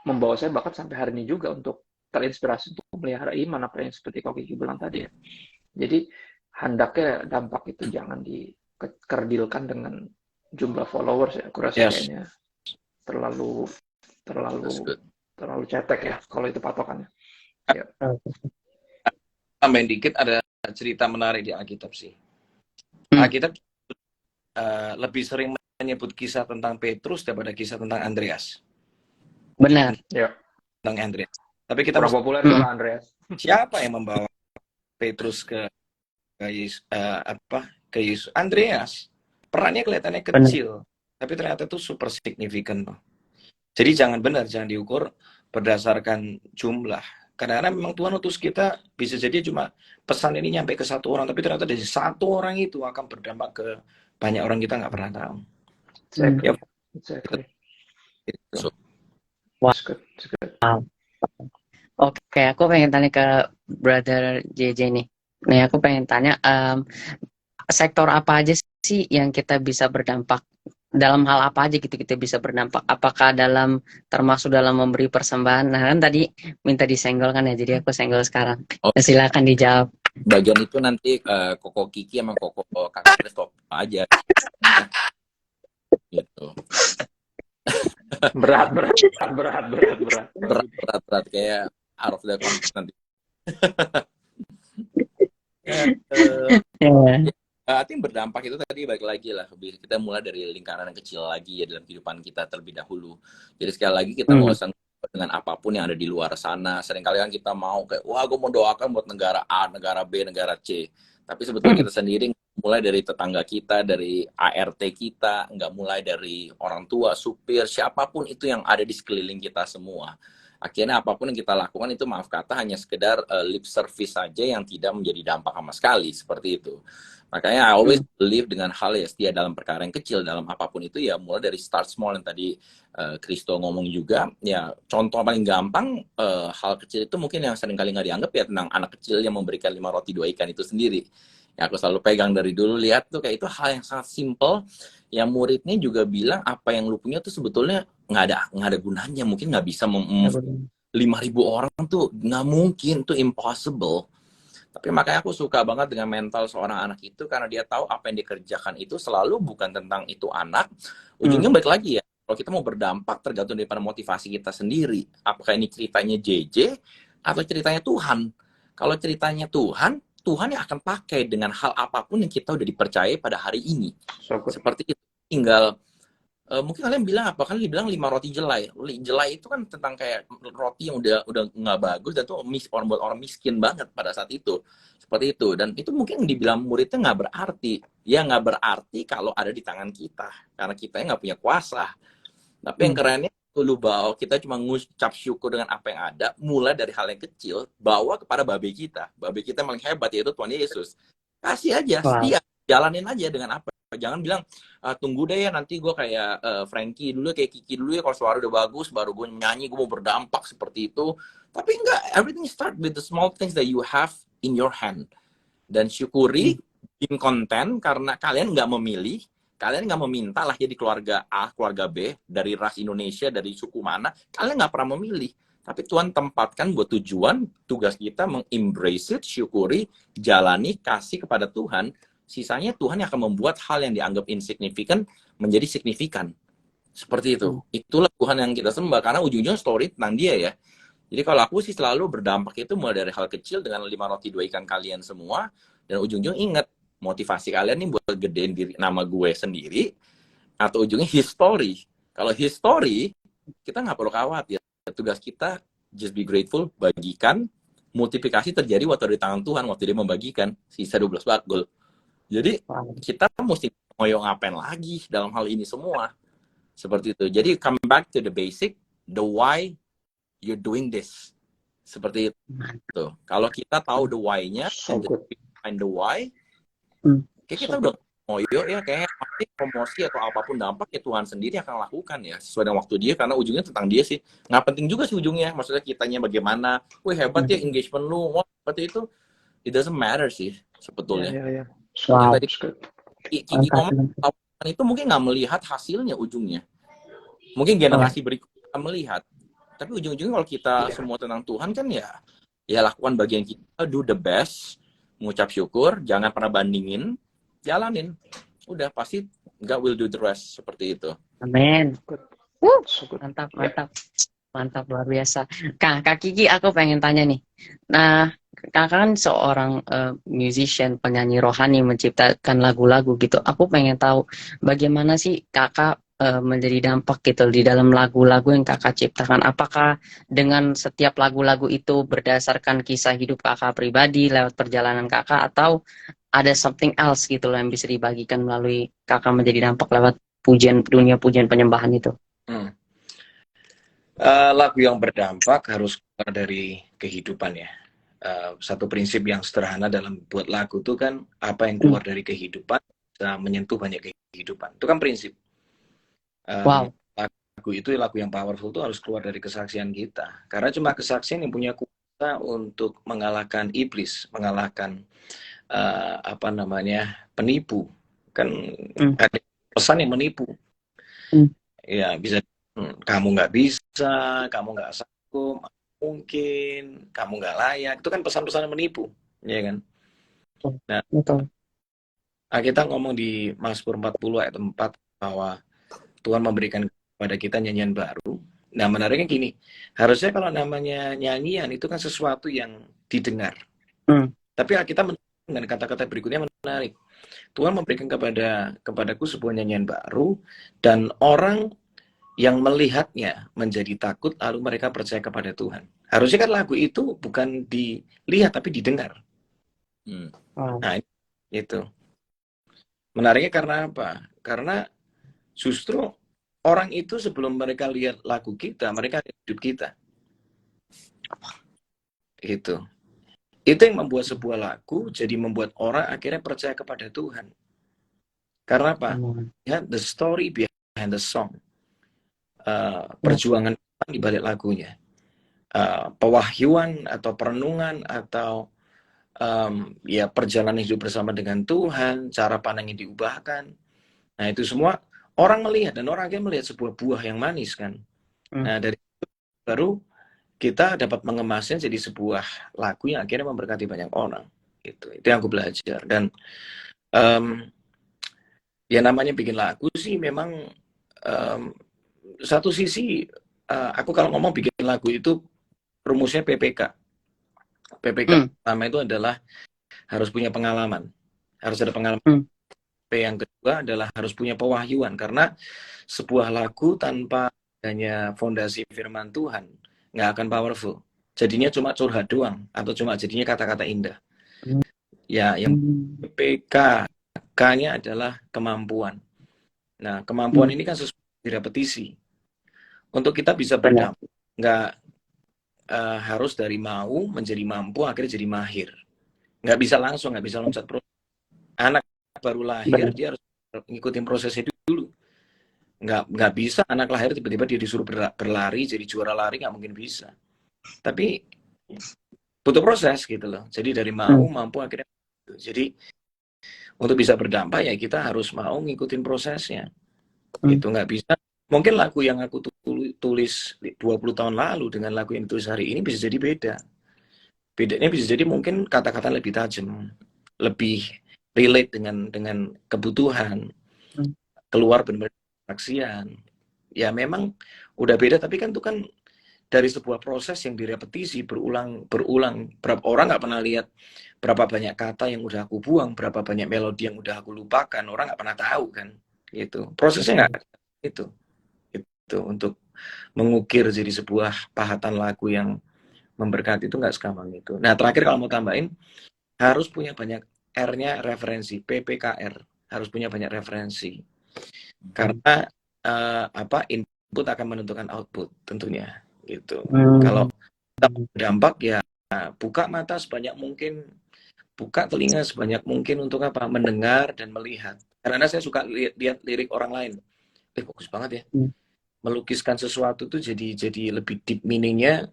membawa saya bahkan sampai hari ini juga untuk terinspirasi untuk memelihara iman, apa yang seperti Kak Kiki bilang tadi ya. Jadi hendaknya dampak itu jangan dikerdilkan dengan jumlah followers ya. Aku rasa kayaknya terlalu cetek ya kalau itu patokannya. Ya. Tambahin dikit, ada cerita menarik di Alkitab sih. Alkitab lebih sering menyebut kisah tentang Petrus daripada kisah tentang Andreas. Benar. Ya. Tentang Andreas. Tapi kita kurang populer juga Andreas. Siapa yang membawa Petrus ke Yesus? Andreas. Perannya kelihatannya kecil, tapi ternyata itu super signifikan. Jadi jangan diukur berdasarkan jumlah. Kadang-kadang memang Tuhan utus kita, bisa jadi cuma pesan ini nyampe ke satu orang, tapi ternyata dari satu orang itu akan berdampak ke banyak orang, kita nggak pernah tahu. Exactly. Wow. Oke, aku pengen tanya ke Brother JJ nih. Nih aku pengen tanya, sektor apa aja sih yang kita bisa berdampak? Dalam hal apa aja gitu kita bisa berdampak? Apakah termasuk dalam memberi persembahan? Nah kan tadi minta disenggol kan ya, jadi aku senggol sekarang. Silakan dijawab. Bagian itu nanti Koko Kiki sama Koko Kakak Kristof aja. Gitu. Berat Kayak out of the context nanti. Artinya berdampak itu tadi balik lagi lah, kita mulai dari lingkaran yang kecil lagi ya dalam kehidupan kita terlebih dahulu. Jadi sekali lagi kita nggak usah dengan apapun yang ada di luar sana. Seringkali kan kita mau kayak, wah gue mau doakan buat negara A, negara B, negara C. Tapi sebetulnya kita sendiri mulai dari tetangga kita, dari ART kita, nggak mulai dari orang tua, supir, siapapun itu yang ada di sekeliling kita semua. Akhirnya apapun yang kita lakukan itu maaf kata hanya sekedar lip service saja yang tidak menjadi dampak sama sekali, seperti itu. Makanya I always believe dengan hal ya setia dalam perkara yang kecil, dalam apapun itu ya mulai dari start small yang tadi Kristo ngomong juga. Ya contoh paling gampang hal kecil itu mungkin yang seringkali nggak dianggap ya tentang anak kecil yang memberikan 5 roti 2 ikan itu sendiri. Ya aku selalu pegang dari dulu, lihat tuh kayak itu hal yang sangat simple. Yang muridnya juga bilang apa yang lu punya tuh sebetulnya nggak ada gunanya, mungkin nggak bisa 5.000 orang tuh nggak mungkin, tuh impossible. Tapi makanya aku suka banget dengan mental seorang anak itu, karena dia tahu apa yang dikerjakan itu selalu bukan tentang itu anak. Ujungnya balik lagi ya, kalau kita mau berdampak tergantung daripada motivasi kita sendiri. Apakah ini ceritanya JJ atau ceritanya Tuhan? Kalau ceritanya Tuhan yang akan pakai dengan hal apapun yang kita udah dipercaya pada hari ini. Seperti itu. Tinggal mungkin kalian bilang apa? Kalian bilang 5 roti jelai. Jelai itu kan tentang kayak roti yang udah nggak bagus dan tuh buat orang miskin banget pada saat itu. Seperti itu. Dan itu mungkin dibilang muridnya nggak berarti. Ya nggak berarti kalau ada di tangan kita, karena kita nggak punya kuasa. Tapi yang kerennya dulu bahwa kita cuma ngucap syukur dengan apa yang ada, mulai dari hal yang kecil, bawa kepada babe kita. Babe kita yang paling hebat yaitu Tuhan Yesus. Kasih aja, setia, jalanin aja dengan apa. Jangan bilang tunggu deh ya nanti gue kayak Frankie dulu, kayak Kiki dulu ya, kalau suara udah bagus baru gue nyanyi, gue mau berdampak seperti itu. Tapi enggak, everything start with the small things that you have in your hand. Dan syukuri, bikin konten, karena kalian nggak memilih, kalian nggak meminta lah jadi keluarga A, keluarga B, dari ras Indonesia, dari suku mana, kalian nggak pernah memilih. Tapi Tuhan tempatkan buat tujuan, tugas kita meng-embrace it, syukuri, jalani, kasih kepada Tuhan. Sisanya Tuhan yang akan membuat hal yang dianggap insignifikan menjadi signifikan. Seperti itu. Itulah Tuhan yang kita sembah, karena ujung-ujungnya story tentang dia ya. Jadi kalau aku sih selalu berdampak itu mulai dari hal kecil dengan 5 roti 2 ikan kalian semua, dan ujung-ujung ingat, motivasi kalian nih buat gedein diri nama gue sendiri, atau ujungnya history. Kalau history, kita nggak perlu khawatir. Tugas kita just be grateful, bagikan, multiplikasi terjadi waktu di tangan Tuhan, waktu dia membagikan sisa 12 bakul. Jadi kita mesti mau ngapain lagi dalam hal ini semua. Seperti itu. Jadi come back to the basic, the why you're doing this. Seperti itu. Kalau kita tahu the why-nya, find the why, kayak kita udah ngoyo ya, kayak pasti promosi atau apapun dampak ya Tuhan sendiri akan lakukan ya sesuai dengan waktu dia, karena ujungnya tentang dia sih. Nggak penting juga sih ujungnya, maksudnya kitanya bagaimana, wih hebat ya engagement lu, wah seperti itu, it doesn't matter sih sebetulnya. Yang tadi Kiki ngomong itu mungkin nggak melihat hasilnya ujungnya, mungkin generasi berikutnya akan melihat, Tapi ujung-ujungnya kalau kita semua tentang Tuhan kan ya lakukan bagian kita, do the best, mengucap syukur, jangan pernah bandingin, jalanin. Udah pasti God will do the rest, seperti itu. Amin. So good. Mantap, Ya. mantap. Mantap, luar biasa. Kak Kiki, aku pengen tanya nih. Nah, kakak kan seorang musician, penyanyi rohani, menciptakan lagu-lagu gitu. Aku pengen tahu bagaimana sih kakak menjadi dampak gitu di dalam lagu-lagu yang kakak ciptakan. Apakah dengan setiap lagu-lagu itu berdasarkan kisah hidup kakak pribadi lewat perjalanan kakak, atau ada something else gitu loh yang bisa dibagikan melalui kakak menjadi dampak lewat dunia pujian penyembahan itu? Lagu yang berdampak harus keluar dari kehidupan ya. Satu prinsip yang sederhana dalam buat lagu itu kan, apa yang keluar dari kehidupan bisa menyentuh banyak kehidupan. Itu kan prinsip. Wow. Lagu itu, lagu yang powerful itu harus keluar dari kesaksian kita. Karena cuma kesaksian yang punya kuasa untuk mengalahkan iblis, mengalahkan penipu. Kan ada pesan yang menipu. Ya bisa, kamu nggak bisa, kamu nggak sanggup, mungkin kamu nggak layak. Itu kan pesan-pesan yang menipu, ya kan? Nah, Betul. kita ngomong di Mazmur 40 ayat 4 bahwa Tuhan memberikan kepada kita nyanyian baru. Nah, menariknya gini, harusnya kalau namanya nyanyian itu kan sesuatu yang didengar. Tapi kita dengan kata-kata berikutnya menarik. Tuhan memberikan kepadaku sebuah nyanyian baru, dan orang yang melihatnya menjadi takut, lalu mereka percaya kepada Tuhan. Harusnya kan lagu itu bukan dilihat tapi didengar. Nah, itu menariknya karena apa? Karena justru orang itu sebelum mereka lihat lagu kita, mereka lihat hidup kita. Itu yang membuat sebuah lagu jadi membuat orang akhirnya percaya kepada Tuhan. Karena apa? Lihat the story behind the song. Perjuangan di balik lagunya. Pewahyuan atau perenungan atau ya perjalanan hidup bersama dengan Tuhan, cara pandang yang diubahkan. Nah, itu semua orang melihat, dan orang akhirnya melihat sebuah buah yang manis kan. Nah, dari itu baru kita dapat mengemasnya jadi sebuah lagu yang akhirnya memberkati banyak orang. Itu yang aku belajar. Dan ya namanya bikin lagu sih memang satu sisi aku kalau ngomong bikin lagu itu rumusnya PPK. PPK pertama itu adalah harus punya pengalaman. Harus ada pengalaman. Yang kedua adalah harus punya pewahyuan, karena sebuah lagu tanpa adanya fondasi firman Tuhan nggak akan powerful. Jadinya cuma curhat doang, atau cuma jadinya kata-kata indah. Ya, yang PPK K-nya adalah kemampuan. Nah, kemampuan ini kan sesuatu direpetisi. Untuk kita bisa berdampak, nggak harus dari mau menjadi mampu akhirnya jadi mahir. Nggak bisa langsung, nggak bisa loncat proses. Anak baru lahir, dia harus ngikutin prosesnya dulu. Nggak bisa anak lahir tiba-tiba dia disuruh berlari jadi juara lari, nggak mungkin bisa. Tapi butuh proses gitu loh. Jadi dari mau mampu akhirnya. Jadi untuk bisa berdampak ya kita harus mau ngikutin prosesnya. Itu nggak bisa. Mungkin lagu yang aku tulis 20 tahun lalu dengan lagu yang ditulis hari ini bisa jadi beda. Bedanya bisa jadi mungkin kata-kata lebih tajam, lebih relate dengan kebutuhan, keluar benar-benar saksian. Ya memang udah beda, tapi kan itu kan dari sebuah proses yang direpetisi berulang. Berapa orang nggak pernah lihat berapa banyak kata yang udah aku buang, berapa banyak melodi yang udah aku lupakan, orang nggak pernah tahu kan. Gitu. Prosesnya nggak itu untuk mengukir jadi sebuah pahatan lagu yang memberkati itu nggak segampang itu. Nah, terakhir kalau mau tambahin, harus punya banyak R-nya referensi, PPKR, harus punya banyak referensi. Karena input akan menentukan output tentunya gitu. Kalau kita berdampak ya buka mata sebanyak mungkin, buka telinga sebanyak mungkin untuk apa? Mendengar dan melihat. Karena saya suka lihat lirik orang lain. Bagus banget ya. Melukiskan sesuatu tuh jadi lebih deep meaningnya.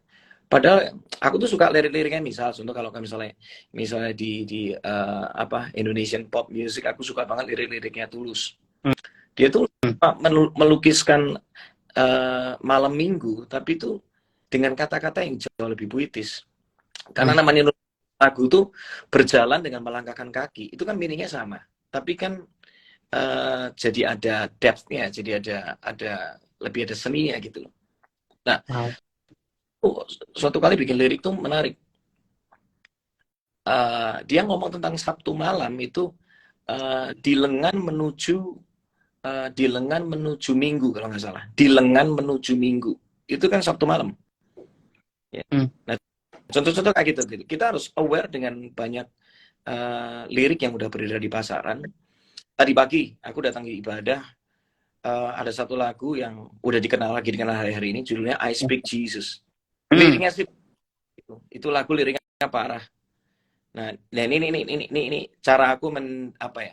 Padahal aku tuh suka lirik-liriknya, contoh kalau misalnya di Indonesian pop music, aku suka banget lirik-liriknya Tulus. Dia tuh melukiskan malam minggu, tapi tuh dengan kata-kata yang jauh lebih puitis. Karena namanya lagu itu berjalan dengan melangkahkan kaki, itu kan meaningnya sama, tapi kan jadi ada depth-nya, jadi ada lebih ada seninya gitu loh. Nah, suatu kali bikin lirik tuh menarik. Dia ngomong tentang Sabtu malam itu di lengan menuju Minggu kalau nggak salah. Di lengan menuju Minggu. Itu kan Sabtu malam. Ya. Nah, contoh-contoh kayak gitu. Kita harus aware dengan banyak lirik yang udah beredar di pasaran. Tadi pagi aku datang ke ibadah, ada satu lagu yang udah dikenal hari-hari ini, judulnya I Speak Jesus. Liriknya sih itu lagu liriknya parah. Nah, ini cara aku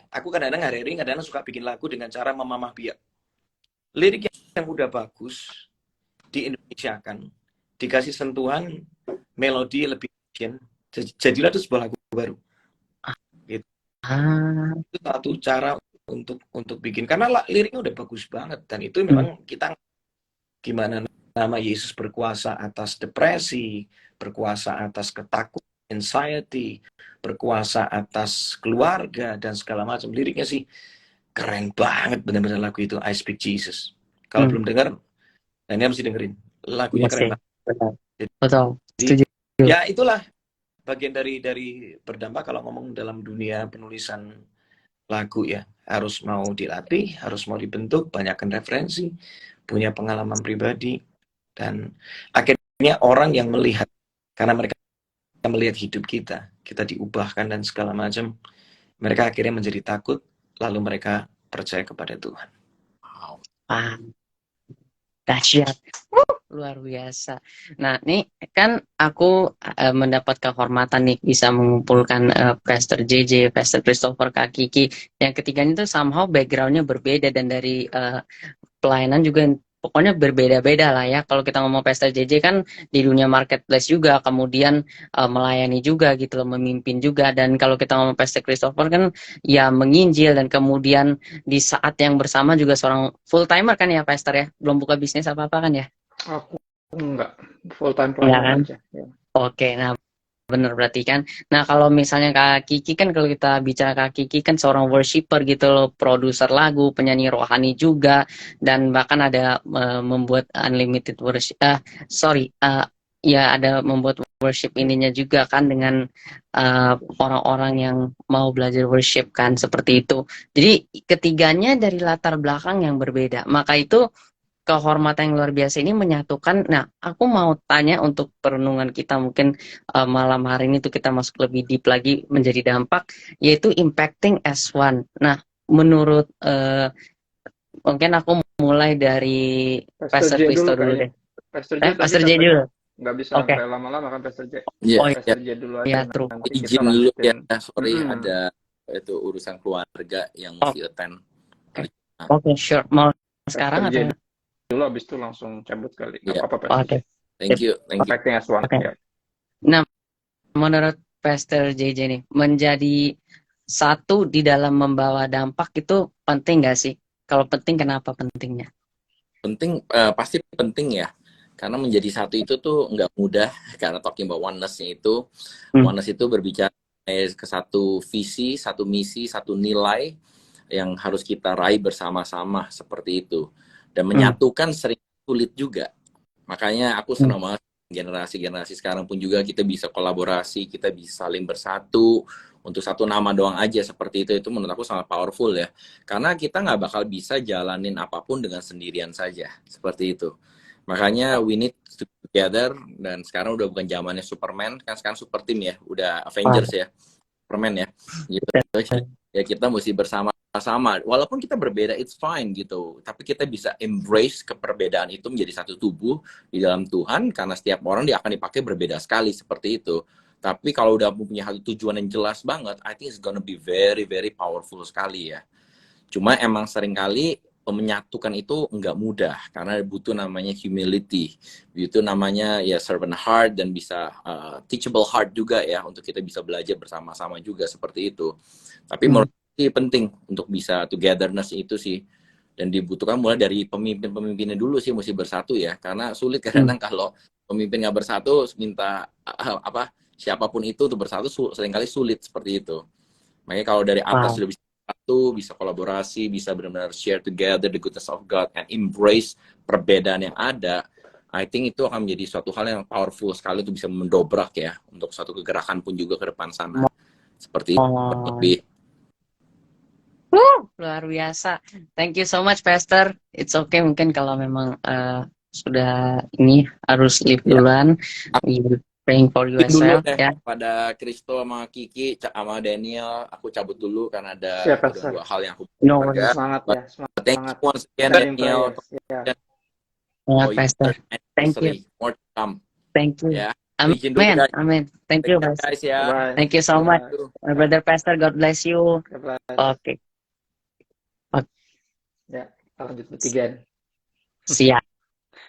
Aku kadang-kadang hari-hari kadang-kadang suka bikin lagu dengan cara memamah biak. Lirik yang udah bagus di Indonesia kan dikasih sentuhan melodi lebih jadilah itu sebuah lagu baru. Gitu. Itu satu cara untuk bikin, karena liriknya udah bagus banget, dan itu memang kita gimana nama Yesus berkuasa atas depresi, berkuasa atas ketakutan, anxiety, berkuasa atas keluarga dan segala macam. Liriknya sih keren banget, benar-benar lagu itu I Speak Jesus. Kalau belum dengar, nah ini harus dengerin. Lagunya keren banget. Betul. Jadi, ya itulah bagian dari berdampak kalau ngomong dalam dunia penulisan lagu ya. Harus mau dilatih, harus mau dibentuk, banyakkan referensi, punya pengalaman pribadi, dan akhirnya orang yang melihat, karena mereka melihat hidup kita diubahkan dan segala macam, mereka akhirnya menjadi takut, lalu mereka percaya kepada Tuhan. Dahsyat, luar biasa. Nah, nih kan aku mendapat kehormatan nih bisa mengumpulkan Pastor JJ, Pastor Christopher, Kak Kiki. Yang ketiganya tuh somehow backgroundnya berbeda, dan dari pelayanan juga pokoknya berbeda-beda lah ya. Kalau kita ngomong Pastor JJ kan di dunia marketplace juga, kemudian melayani juga gitu loh, memimpin juga. Dan kalau kita ngomong Pastor Christopher kan ya menginjil, dan kemudian di saat yang bersama juga seorang full timer kan ya Pastor ya, belum buka bisnis apa-apa kan ya? Aku enggak, full time pelayan aja. Ya. Oke, nah bener berarti kan. Nah kalau misalnya Kak Kiki kan, kalau kita bicara Kak Kiki kan seorang worshiper gitu loh, produser lagu, penyanyi rohani juga, dan bahkan ada membuat unlimited worship, ya ada membuat worship ininya juga kan, dengan orang-orang yang mau belajar worship kan, seperti itu. Jadi ketiganya dari latar belakang yang berbeda, maka itu kehormatan yang luar biasa ini menyatukan. Nah, aku mau tanya untuk perenungan kita mungkin malam hari ini tuh kita masuk lebih deep lagi menjadi dampak, yaitu impacting as one. Nah, menurut mungkin aku mulai dari Pastor Christo dulu deh. Pastor J dulu. Nggak bisa Okay. sampai lama-lama kan Pastor J. Pastor J dulu Ya, aja. Izin dulu ya, sorry ada itu urusan keluarga yang mesti attend. Oke, sure. Mau sekarang atau dulu, habis itu langsung cabut kali. Nggak apa-apa. Oke. Thank you. Impacting as one. Okay. Nah, menurut Pastor JJ nih, menjadi satu di dalam membawa dampak itu penting nggak sih? Kalau penting, kenapa pentingnya? Penting, pasti penting ya. Karena menjadi satu itu tuh nggak mudah, karena talking about oneness-nya itu, oneness itu berbicara ke satu visi, satu misi, satu nilai yang harus kita raih bersama-sama, seperti itu. Dan menyatukan sering sulit juga. Makanya aku senang banget generasi-generasi sekarang pun juga kita bisa kolaborasi, kita bisa saling bersatu untuk satu nama doang aja, seperti itu menurut aku sangat powerful ya. Karena kita nggak bakal bisa jalanin apapun dengan sendirian saja, seperti itu. Makanya we need to together, dan sekarang udah bukan zamannya Superman, kan sekarang super team ya, udah Avengers ya, Superman ya, gitu. Ya kita mesti bersama-sama, walaupun kita berbeda, it's fine gitu, tapi kita bisa embrace keperbedaan itu menjadi satu tubuh di dalam Tuhan, karena setiap orang dia akan dipakai berbeda sekali, seperti itu. Tapi kalau udah punya satu tujuan yang jelas banget, I think it's gonna be very very powerful sekali ya. Cuma emang seringkali menyatukan itu nggak mudah, karena butuh namanya humility, butuh namanya ya servant heart, dan bisa teachable heart juga ya, untuk kita bisa belajar bersama-sama juga, seperti itu. Tapi menurut saya penting untuk bisa togetherness itu sih, dan dibutuhkan mulai dari pemimpin-pemimpinnya dulu sih, mesti bersatu ya, karena sulit kadang-kadang kalau pemimpin nggak bersatu, minta apa siapapun itu untuk bersatu seringkali sulit seperti itu. Makanya kalau dari atas Wow. sudah bisa satu, bisa kolaborasi, bisa benar-benar share together the goodness of God and embrace perbedaan yang ada, I think itu akan menjadi suatu hal yang powerful sekali, itu bisa mendobrak ya untuk suatu kegerakan pun juga ke depan sana. Seperti itu kurang Oh, lebih. luar biasa. Thank you so much, Pastor. It's okay mungkin kalau memang sudah ini harus leave Ya, duluan. We praying for you as dulu well, deh ya. pada Kristo sama Kiki sama Daniel, aku cabut dulu karena Siap, ada Pastor. 2 hal yang aku No kerja. worries. Semangat But ya, thank you semangat. once again Sending Daniel prayers. Ya. Banget, for Pastor. your Thank you. anniversary. More to come. Thank you. Ya, izin dulu Amen. guys. Amen. Thank Take you, care Pastor. guys ya. Bye-bye. Thank you so much, Bye. my brother Pastor. God bless you. God bless. Oke, Ya, kita lanjut bertigaan. siap.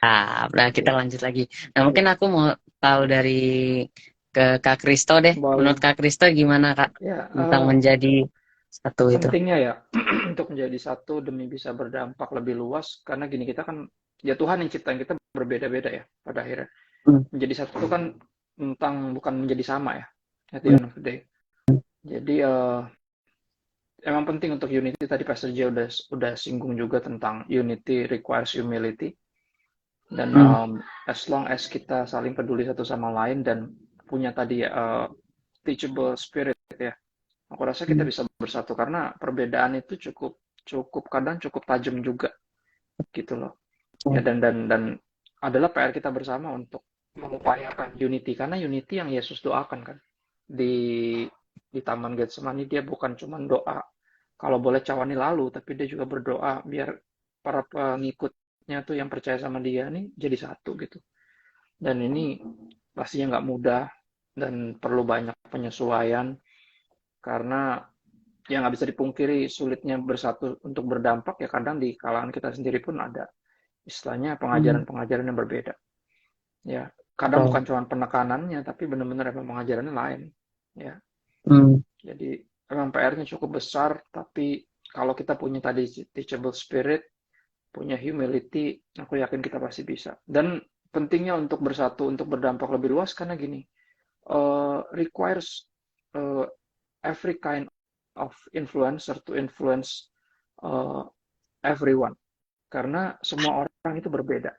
Nah, kita lanjut lagi. Nah, mungkin aku mau tahu dari ke Kak Kristo deh. Menurut Boleh. Kak Kristo gimana, Kak, Ya, tentang menjadi satu itu? pentingnya ya untuk menjadi satu demi bisa berdampak lebih luas, karena gini, kita kan ya Tuhan yang ciptain kita berbeda-beda ya pada akhirnya. Menjadi satu itu kan bukan menjadi sama ya, at the end of the day. Jadi emang penting untuk unity. Tadi Pastor J udah singgung juga tentang unity requires humility. Dan as long as kita saling peduli satu sama lain dan punya tadi teachable spirit ya, aku rasa kita bisa bersatu, karena perbedaan itu cukup kadang cukup tajam juga gitu loh. Ya, dan adalah PR kita bersama untuk mengupayakan unity, karena unity yang Yesus doakan kan di Taman Getsemani. Dia bukan cuma doa kalau boleh cawani lalu, tapi dia juga berdoa biar para pengikutnya tuh yang percaya sama dia nih jadi satu gitu. Dan ini pastinya nggak mudah dan perlu banyak penyesuaian, karena ya nggak bisa dipungkiri sulitnya bersatu untuk berdampak ya. Kadang di kalangan kita sendiri pun ada istilahnya pengajaran-pengajaran yang berbeda ya. Kadang bukan cuma penekanannya, tapi benar-benar emang pengajarannya lain ya. Jadi emang PR-nya cukup besar, tapi kalau kita punya tadi teachable spirit, punya humility, aku yakin kita pasti bisa. Dan pentingnya untuk bersatu, untuk berdampak lebih luas, karena gini, requires every kind of influencer to influence everyone. Karena semua orang itu berbeda.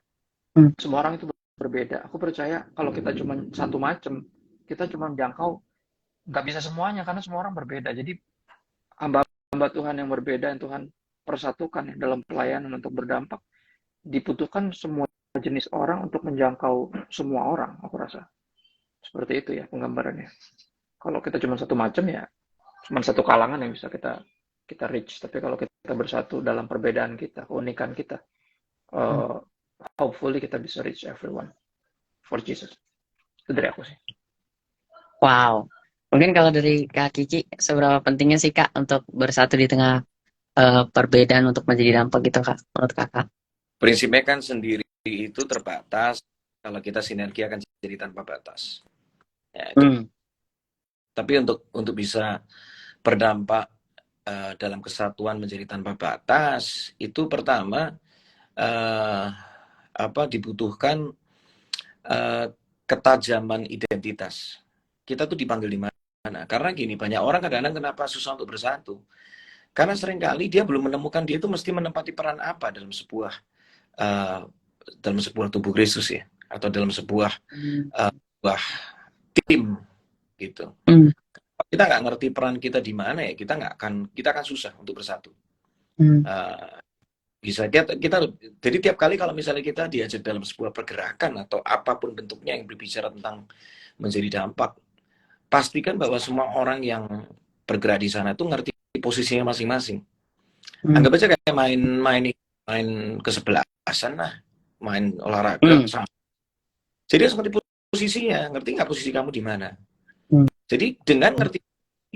Semua orang itu berbeda. Aku percaya kalau kita cuma satu macam, kita cuma menjangkau, nggak bisa semuanya, karena semua orang berbeda. Jadi hamba Tuhan yang berbeda yang Tuhan persatukan ya, dalam pelayanan untuk berdampak, dibutuhkan semua jenis orang untuk menjangkau semua orang. Aku rasa seperti itu ya penggambarannya. Kalau kita cuma satu macam ya, cuma satu kalangan yang bisa kita reach. Tapi kalau kita bersatu dalam perbedaan kita, keunikan kita, hopefully kita bisa reach everyone for Jesus. Itu dari aku sih. Wow. Mungkin kalau dari Kak Kiki, seberapa pentingnya sih Kak untuk bersatu di tengah perbedaan untuk menjadi dampak gitu Kak, menurut Kakak? Prinsipnya kan sendiri itu terbatas, kalau kita sinergi akan jadi tanpa batas. Ya, itu. Tapi untuk bisa berdampak dalam kesatuan menjadi tanpa batas, itu pertama dibutuhkan ketajaman identitas. Kita tuh dipanggil di mana? Karena gini, banyak orang kadang-kadang kenapa susah untuk bersatu? Karena seringkali dia belum menemukan dia itu mesti menempati peran apa dalam sebuah tubuh Kristus ya, atau dalam sebuah tim gitu. Kita nggak ngerti peran kita di mana ya, kita akan susah untuk bersatu. Bisa kita jadi tiap kali kalau misalnya kita diajak dalam sebuah pergerakan atau apapun bentuknya yang berbicara tentang menjadi dampak, pastikan bahwa semua orang yang bergerak di sana itu ngerti posisinya masing-masing. Anggap aja kayak main kesebelasan lah, main olahraga sama. Jadi harus ngerti posisinya, ngerti nggak posisi kamu di mana. Jadi dengan ngerti,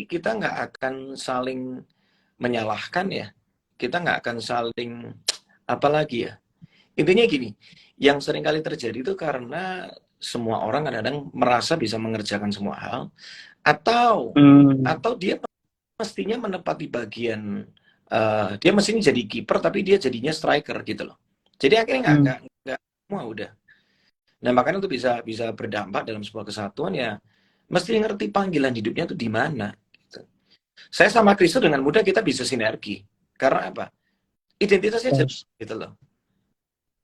kita nggak akan saling menyalahkan ya, kita nggak akan saling apalagi ya. Intinya gini, yang sering kali terjadi itu karena semua orang kadang-kadang merasa bisa mengerjakan semua hal, atau dia mestinya menepati bagian, dia mestinya jadi kiper tapi dia jadinya striker gitu loh. Jadi akhirnya nggak semua udah. Nah, makanya untuk bisa bisa berdampak dalam sebuah kesatuan ya mesti ngerti panggilan hidupnya itu di mana. Gitu. Saya sama Kristus dengan mudah kita bisa sinergi. Karena apa? Identitasnya jelas Yes. gitu loh.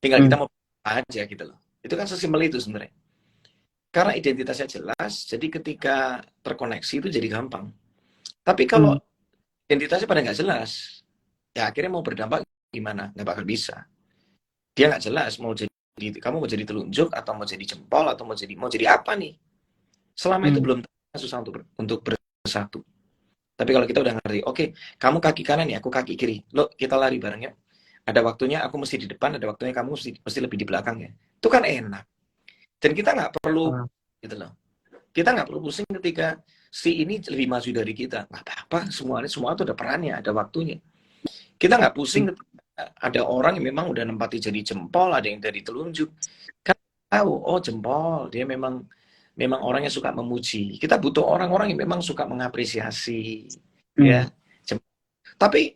Tinggal kita Hmm. mau apa aja gitu loh. Itu kan sesimpel itu sebenarnya. Karena identitasnya jelas, jadi ketika terkoneksi itu jadi gampang. Tapi kalau Hmm. identitasnya pada nggak jelas, ya akhirnya mau berdampak gimana? Nggak bakal bisa. Dia nggak jelas mau jadi kamu mau jadi telunjuk atau mau jadi jempol atau mau jadi apa nih? Selama itu Hmm. belum susah untuk bersatu. Tapi kalau kita udah ngerti, oke, kamu kaki kanan ya, aku kaki kiri. Lo kita lari bareng ya. Ada waktunya aku mesti di depan, ada waktunya kamu mesti lebih di belakang ya. Itu kan enak. Dan kita nggak perlu Wow. gitu loh. Kita nggak perlu pusing ketika si ini lebih maju dari kita. Nggak apa-apa, semua itu ada perannya, ada waktunya. Kita nggak pusing ketika ada orang yang memang udah nempati jadi jempol, ada yang dari telunjuk. Kan tahu, oh jempol, dia memang orang yang suka memuji. Kita butuh orang-orang yang memang suka mengapresiasi, Hmm. ya. Tapi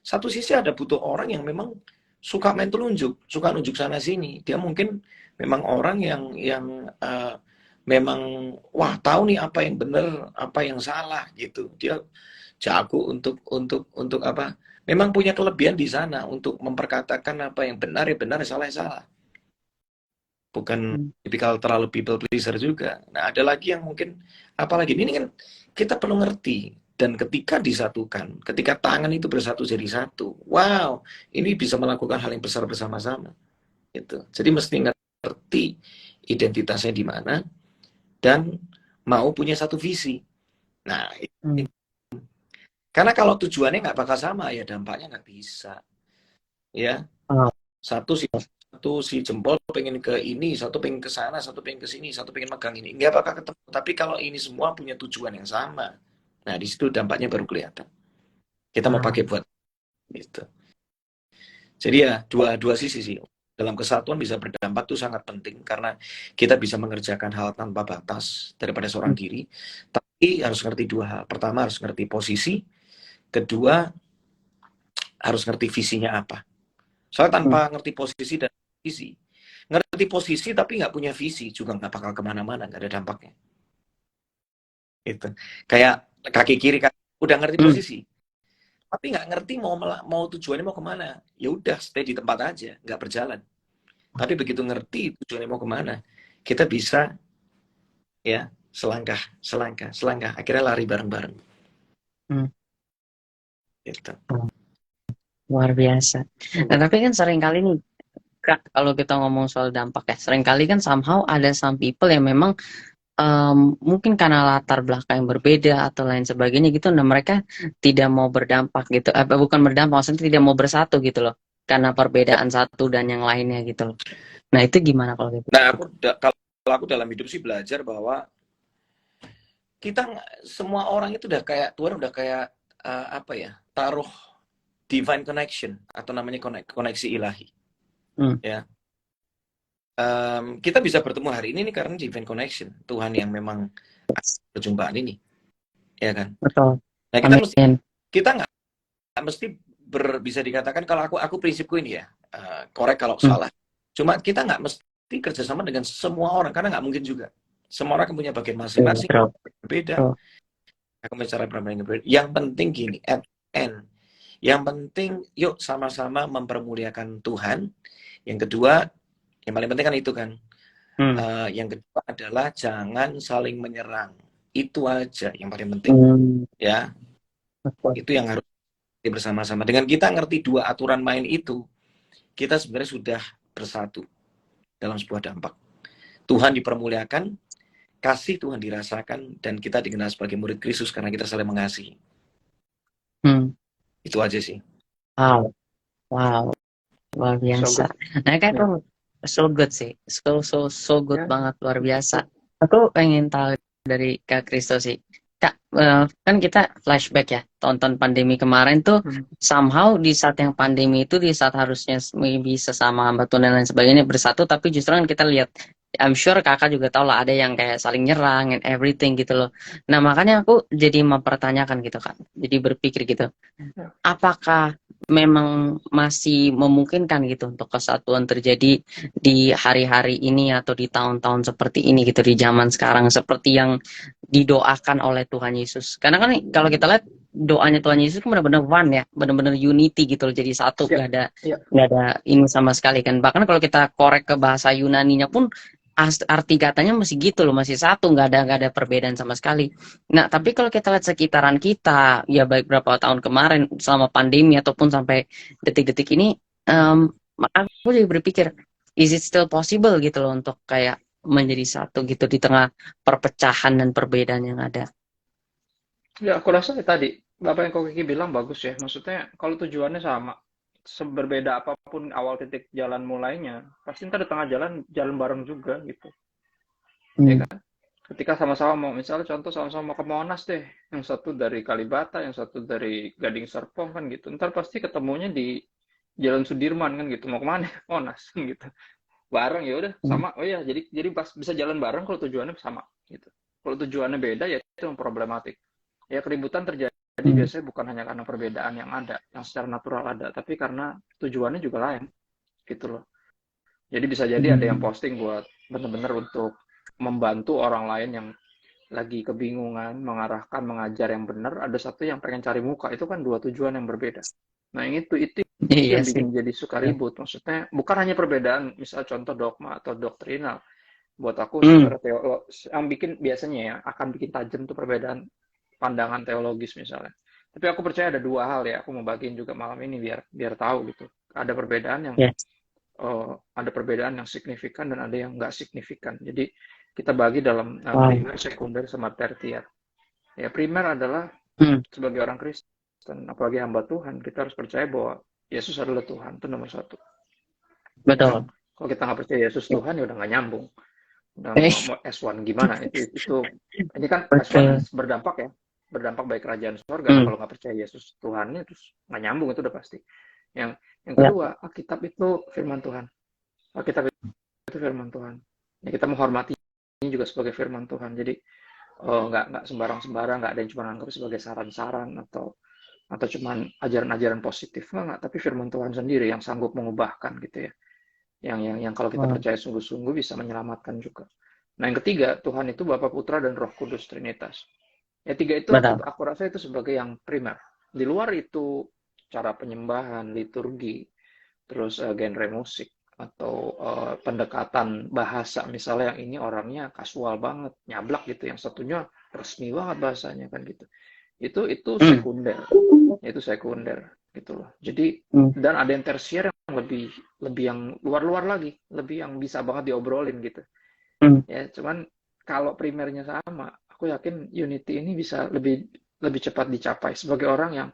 satu sisi ada butuh orang yang memang suka main telunjuk, suka nunjuk sana sini. Dia mungkin memang orang yang memang wah tahu nih apa yang benar, apa yang salah gitu. Dia jago untuk apa? Memang punya kelebihan di sana untuk memperkatakan apa yang benar ya benar, yang salah ya salah. Bukan Hmm. tipikal terlalu people pleaser juga. Nah, ada lagi yang mungkin apalagi ini kan kita perlu ngerti dan ketika disatukan, ketika tangan itu bersatu jadi satu. Wow, ini bisa melakukan hal yang besar bersama-sama gitu. Jadi mesti ngerti identitasnya di mana dan mau punya satu visi. Nah, Hmm. karena kalau tujuannya nggak bakal sama ya dampaknya nggak bisa. Ya, Oh. satu si jempol pengen ke ini, satu pengen ke sana, satu pengen ke sini, satu pengen megang ini. Nggak bakal ketemu. Tapi kalau ini semua punya tujuan yang sama, nah di situ dampaknya baru kelihatan. Kita mau pakai buat itu. Jadi ya dua sisi sih. Dalam kesatuan bisa berdampak itu sangat penting karena kita bisa mengerjakan hal tanpa batas daripada seorang diri. Tapi harus ngerti dua hal. Pertama harus ngerti posisi, kedua harus ngerti visinya apa. Soalnya tanpa ngerti posisi dan visi, ngerti posisi tapi nggak punya visi juga nggak bakal kemana-mana, nggak ada dampaknya. Itu kayak kaki kiri kan udah ngerti Hmm. posisi, tapi nggak ngerti mau tujuannya mau kemana. Ya udah stay di tempat aja, nggak berjalan. Tapi begitu ngerti tujuannya mau kemana, kita bisa ya selangkah, selangkah, selangkah, akhirnya lari bareng-bareng. Hmm. Gitu. Luar biasa. Nah, tapi kan sering kali nih, Kak, kalau kita ngomong soal dampak ya, sering kali kan somehow ada some people yang memang mungkin karena latar belakang yang berbeda atau lain sebagainya gitu, nah mereka tidak mau berdampak gitu, bukan berdampak, maksudnya tidak mau bersatu gitu loh, karena perbedaan satu dan yang lainnya gitu loh. Nah itu gimana kalau gitu? Nah kalau aku dalam hidup sih belajar bahwa kita semua orang itu udah kayak Tuhan udah kayak apa ya taruh divine connection atau namanya koneksi ilahi. Ya, kita bisa bertemu hari ini nih karena divine connection Tuhan yang memang perjumpaan ini, ya kan? Betul. Nah Amin. kita nggak mesti bisa dikatakan kalau aku prinsipku ini ya, korek kalau Hmm. salah. Cuma kita nggak mesti kerjasama dengan semua orang karena nggak mungkin juga. Semua orang punya bagian masing-masing berbeda. Betul. Aku bicara yang berbeda. Yang penting gini, at end. Yang penting yuk sama-sama mempermuliakan Tuhan. Yang kedua, yang paling penting kan itu kan. Yang kedua adalah jangan saling menyerang. Itu aja yang paling penting. Ya, Betul. itu yang harus bersama-sama. Dengan kita ngerti dua aturan main itu, kita sebenarnya sudah bersatu dalam sebuah dampak. Tuhan dipermuliakan, kasih Tuhan dirasakan, dan kita dikenal sebagai murid Kristus karena kita saling mengasihi. Itu aja sih. Wow, luar biasa. Nah kayak so good sih, so good banget, luar biasa. Aku pengen tahu dari Kak Kristo sih, Kak, kan kita flashback ya, tonton pandemi kemarin tuh somehow di saat yang pandemi itu, di saat harusnya bisa sama hamba Tuhan dan lain sebagainya bersatu, tapi justru kan kita lihat, I'm sure kakak juga tahu lah, ada yang kayak saling nyerang and everything gitu loh. Nah makanya aku jadi mempertanyakan gitu kan, jadi berpikir gitu, apakah memang masih memungkinkan gitu untuk kesatuan terjadi di hari-hari ini atau di tahun-tahun seperti ini gitu, di zaman sekarang seperti yang didoakan oleh Tuhan Yesus. Karena kan kalau kita lihat doanya Tuhan Yesus kan benar-benar one ya, benar-benar unity gitu loh, jadi satu, Siap. Iya. nggak ada ini sama sekali kan. Bahkan kalau kita korek ke bahasa Yunaninya pun arti katanya masih gitu loh, masih satu, nggak ada perbedaan sama sekali. Nah, tapi kalau kita lihat sekitaran kita, ya baik berapa tahun kemarin selama pandemi ataupun sampai detik-detik ini, aku jadi berpikir, is it still possible gitu loh untuk kayak menjadi satu gitu di tengah perpecahan dan perbedaan yang ada. Ya, aku rasa tadi Bapak yang Kok Kiki bilang bagus ya. Maksudnya kalau tujuannya sama, berbeda apapun awal titik jalan mulainya, pasti ntar di tengah jalan bareng juga gitu. Ya kan? Ketika sama-sama mau, misalnya contoh sama-sama mau ke Monas deh, yang satu dari Kalibata, yang satu dari Gading Serpong kan gitu. Ntar pasti ketemunya di Jalan Sudirman kan gitu. Mau kemana? Monas gitu. Bareng ya udah sama. Oh ya, jadi pas bisa jalan bareng kalau tujuannya sama gitu. Kalau tujuannya beda ya itu yang problematik. Ya keributan terjadi biasanya bukan hanya karena perbedaan yang ada, yang secara natural ada, tapi karena tujuannya juga lain gitu loh. Jadi bisa jadi ada yang posting buat benar-benar untuk membantu orang lain yang lagi kebingungan, mengarahkan, mengajar yang benar, ada satu yang pengen cari muka, itu kan dua tujuan yang berbeda. Nah, itu Iya yang sih. bikin jadi suka ribut. Maksudnya bukan hanya perbedaan, misal contoh dogma atau doktrinal. Buat aku secara teolog, yang bikin biasanya ya akan bikin tajam tuh perbedaan pandangan teologis misalnya. Tapi aku percaya ada dua hal ya, aku mau bagiin juga malam ini biar tahu gitu. Ada perbedaan yang Yes. ada perbedaan yang signifikan dan ada yang nggak signifikan. Jadi kita bagi dalam Wow. primer, sekunder, sama tertier. Ya primer adalah sebagai orang Kristen, apalagi hamba Tuhan, kita harus percaya bahwa Yesus adalah Tuhan, itu nomor satu. Betul. Kalau kita nggak percaya Yesus Tuhan, ya udah nggak nyambung. Udah mau S1 gimana? Itu ini kan S1 berdampak ya, berdampak baik kerajaan surga. Nah, kalau nggak percaya Yesus Tuhannya, terus nggak nyambung, itu udah pasti. Yang kedua, Alkitab itu firman Tuhan. Alkitab itu firman Tuhan. Ya, kita menghormati ini juga sebagai firman Tuhan. Jadi nggak sembarang-sembarang, nggak ada yang cuma anggap sebagai saran-saran atau cuman ajaran-ajaran positif, nggak. Tapi firman Tuhan sendiri yang sanggup mengubahkan gitu ya. Yang kalau kita percaya sungguh-sungguh bisa menyelamatkan juga. Nah, yang ketiga, Tuhan itu Bapa, Putra, dan Roh Kudus, Trinitas. Ya, tiga itu aku rasa itu sebagai yang primer. Di luar itu cara penyembahan, liturgi, terus genre musik, atau pendekatan bahasa, misalnya yang ini orangnya kasual banget, nyablak gitu, yang satunya resmi banget bahasanya kan gitu. Itu sekunder. Itu sekunder gitu loh. Jadi dan ada yang tersier yang lebih yang luar-luar lagi, lebih yang bisa banget diobrolin gitu. Ya, cuman kalau primernya sama, aku yakin unity ini bisa lebih cepat dicapai sebagai orang yang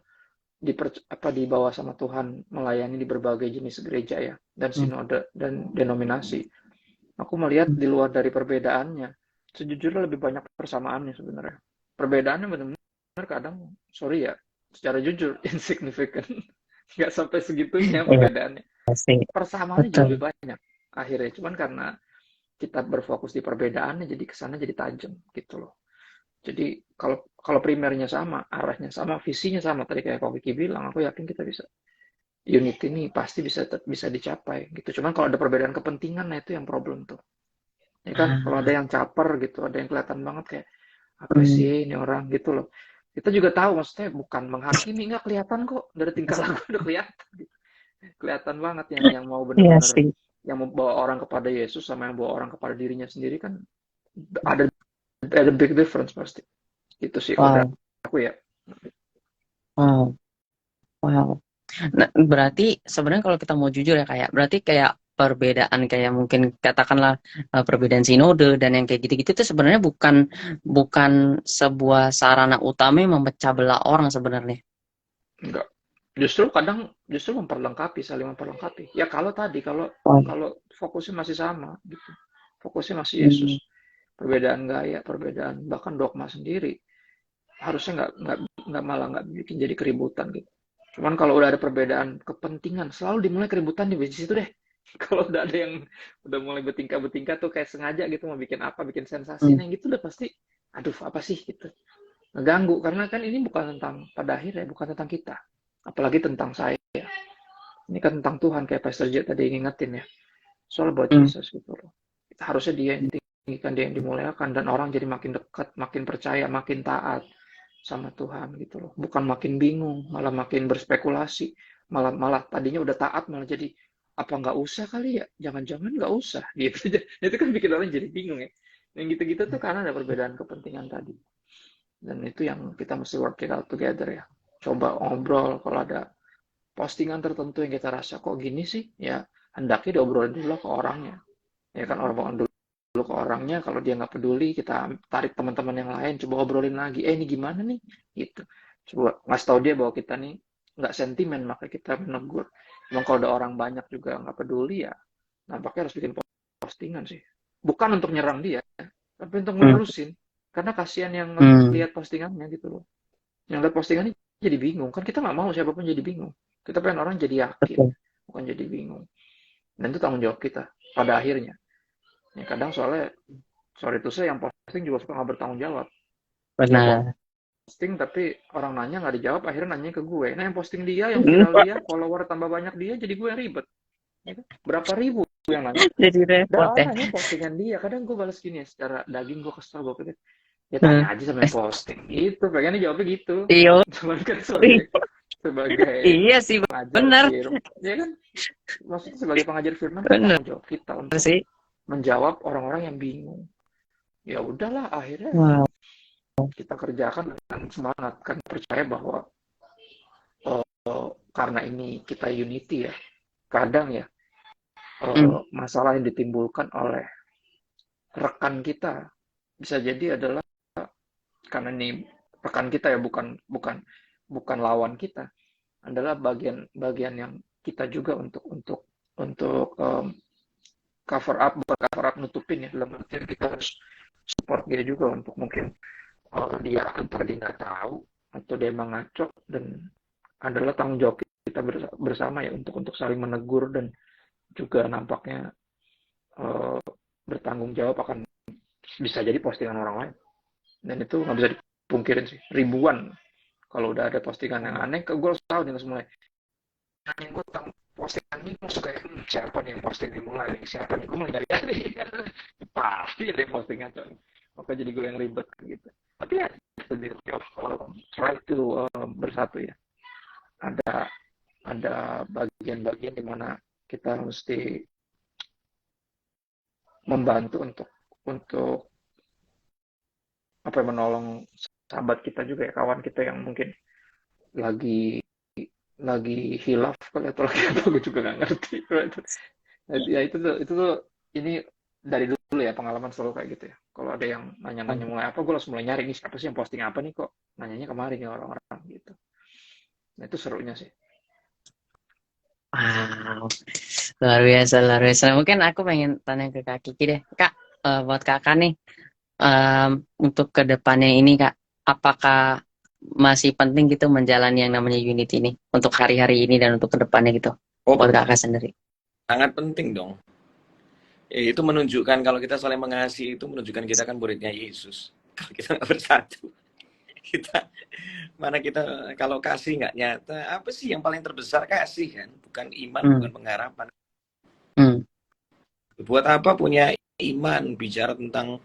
dibawa sama Tuhan melayani di berbagai jenis gereja ya, dan sinode dan denominasi. Aku melihat di luar dari perbedaannya, sejujurnya lebih banyak persamaannya sebenarnya. Perbedaannya benar-benar kadang, sorry ya, secara jujur insignificant, nggak sampai segitunya perbedaannya. Persamaannya jauh lebih banyak akhirnya, cuman karena kita berfokus di perbedaannya, jadi kesana jadi tajam gitu loh. Jadi kalau primernya sama, arahnya sama, visinya sama, tadi kayak Kok Kiki bilang, aku yakin kita bisa. Unity ini pasti bisa dicapai gitu. Cuman kalau ada perbedaan kepentingan, nah itu yang problem tuh. Ya kan, kalau ada yang caper gitu, ada yang kelihatan banget kayak apa sih ini orang gitu loh. Kita juga tahu maksudnya bukan menghakimi, nggak kelihatan kok dari tingkah laku udah kelihatan. Kelihatan banget yang mau benar-benar yang mau bawa orang kepada Yesus sama yang bawa orang kepada dirinya sendiri kan ada big difference pasti. Itu sih udah aku ya. Wow. Nah, berarti sebenarnya kalau kita mau jujur ya, berarti kayak perbedaan kayak mungkin katakanlah perbedaan sinode dan yang kayak gitu-gitu itu sebenarnya bukan sebuah sarana utama yang memecah belah orang sebenarnya. Enggak. Justru kadang memperlengkapi, saling memperlengkapi. Ya kalau fokusnya masih sama gitu. Fokusnya masih Yesus. Perbedaan gaya, perbedaan bahkan dogma sendiri harusnya nggak bikin jadi keributan gitu. Cuman kalau udah ada perbedaan kepentingan, selalu dimulai keributan di situ deh. Kalau udah ada yang udah mulai bertingkah tuh kayak sengaja gitu mau bikin apa, bikin sensasi, nah gitu udah pasti, aduh apa sih gitu, ngeganggu. Karena kan ini bukan tentang, pada akhirnya bukan tentang kita, apalagi tentang saya. Ini kan tentang Tuhan, kayak Pastor J tadi ngingetin ya. Soal buat Hmm. Jesus gitu loh. Harusnya dia yang ditinggikan, dia yang dimuliakan, dan orang jadi makin dekat, makin percaya, makin taat sama Tuhan gitu loh. Bukan makin bingung, malah makin berspekulasi, malah malah tadinya udah taat malah jadi apa nggak usah kali ya? Jangan-jangan nggak usah gitu. Itu kan bikin orang jadi bingung ya. Yang gitu-gitu tuh karena ada perbedaan kepentingan tadi. Dan itu yang kita mesti work it out together ya. Coba ngobrol kalau ada postingan tertentu yang kita rasa kok gini sih, ya hendaknya diobrolin dulu ke orangnya. Ya kan, orang dulu ke orangnya, kalau dia nggak peduli, kita tarik teman-teman yang lain, coba obrolin lagi, ini gimana nih? Gitu. Coba ngasih tahu dia bahwa kita nih nggak sentimen, maka kita menegur. Emang kalau ada orang banyak juga nggak peduli ya, nampaknya harus bikin postingan sih. Bukan untuk nyerang dia, tapi untuk Hmm. menerusin. Karena kasihan yang Hmm. lihat postingannya gitu loh. Yang lihat postingannya jadi bingung. Kan kita nggak mau siapapun jadi bingung. Kita pengen orang jadi yakin, Betul. bukan jadi bingung. Dan itu tanggung jawab kita pada akhirnya. Ya kadang soalnya, sorry to say, yang posting juga suka nggak bertanggung jawab. Dia Benar. posting tapi orang nanya nggak dijawab, akhirnya nanya ke gue. Nah yang posting dia, yang viral dia, follower tambah banyak dia, jadi gue yang ribet. Ya kan? Berapa ribu yang nanya? Jadi repot ya. Dan nanya postingan dia. Kadang gue balas gini ya, secara daging gue kesel, gue pikir, ya Hmm. tanya aja sama yang posting. Itu pengennya jawabnya gitu. Iya. Cuman kan sebagai Iya sih, pengajar benar firman, ya kan? Maksudnya sebagai pengajar firman kan benar tanggung jawab kita untuk sih. menjawab orang-orang yang bingung. Ya udahlah, akhirnya Wow. kita kerjakan dengan semangat, kan percaya bahwa karena ini kita unity ya. Kadang ya Hmm. masalah yang ditimbulkan oleh rekan kita bisa jadi adalah karena ini rekan kita ya, bukan lawan kita, adalah bagian yang kita juga untuk cover up nutupin ya, dalam artian kita harus support dia juga untuk mungkin dia antara dia nggak tahu atau dia emang ngaco, dan adalah tanggung jawab kita bersama ya untuk saling menegur, dan juga nampaknya bertanggung jawab akan bisa jadi postingan orang lain. Dan itu nggak bisa dipungkirin sih, ribuan. Kalau udah ada postingan yang aneh, gue harus tahu nih semua. Yang gue tentang postingan ini masuk kayak siapa nih yang posting dimulai, siapa nih, gue mulai dari pasti ada yang postingan coy. Maka jadi gue yang ribet gitu. Tapi ya sendiri try to bersatu ya. Ada bagian-bagian di mana kita mesti membantu untuk menolong sahabat kita juga ya, kawan kita yang mungkin lagi hilaf kali atau lagi apa, gue juga nggak ngerti. Ya itu tuh ini dari dulu ya, pengalaman selalu kayak gitu ya. Kalau ada yang nanya-nanya mulai apa, gue langsung mulai nyari nih siapa sih yang posting apa nih, kok nanyanya kemarin ya orang-orang gitu. Nah itu serunya sih. Wow, luar biasa, luar biasa. Mungkin aku pengen tanya ke Kak Kiki deh. Kak, buat kakak nih, untuk kedepannya ini Kak, apakah masih penting gitu menjalani yang namanya unit ini untuk hari-hari ini dan untuk kedepannya gitu, Oh, buat kakak sendiri? sangat penting dong. Ya, itu menunjukkan kalau kita saling mengasihi, itu menunjukkan kita kan muridnya Yesus. Kalau kita nggak bersatu, kita kalau kasih nggak nyata, apa sih yang paling terbesar? Kasih kan, bukan iman, bukan pengharapan. Buat apa punya iman, bicara tentang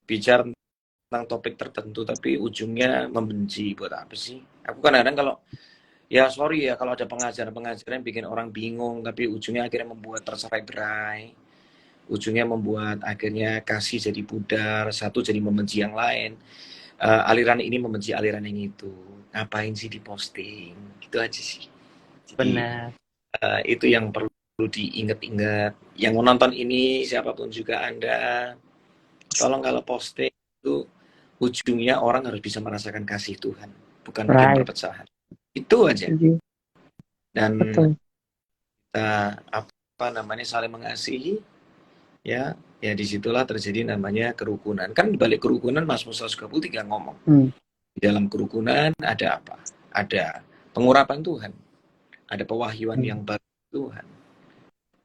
bicara tentang topik tertentu, tapi ujungnya membenci? Buat apa sih? Aku kadang-kadang kalau ya sorry ya, kalau ada pengajaran-pengajaran yang bikin orang bingung, tapi ujungnya akhirnya membuat tercerai-berai, ujungnya membuat akhirnya kasih jadi pudar, satu jadi membenci yang lain, aliran ini membenci aliran yang itu. Ngapain sih diposting? Gitu aja sih. Jadi, benar. Itu yang perlu diingat-ingat. Yang menonton ini, siapapun juga Anda, tolong kalau posting itu ujungnya orang harus bisa merasakan kasih Tuhan, bukan bikin perpecahan. Itu aja. Dan kita saling mengasihi, ya disitulah terjadi namanya kerukunan. Kan di balik kerukunan Mazmur 123 ngomong. Di dalam kerukunan ada apa? Ada pengurapan Tuhan, ada pewahyuan yang baru Tuhan.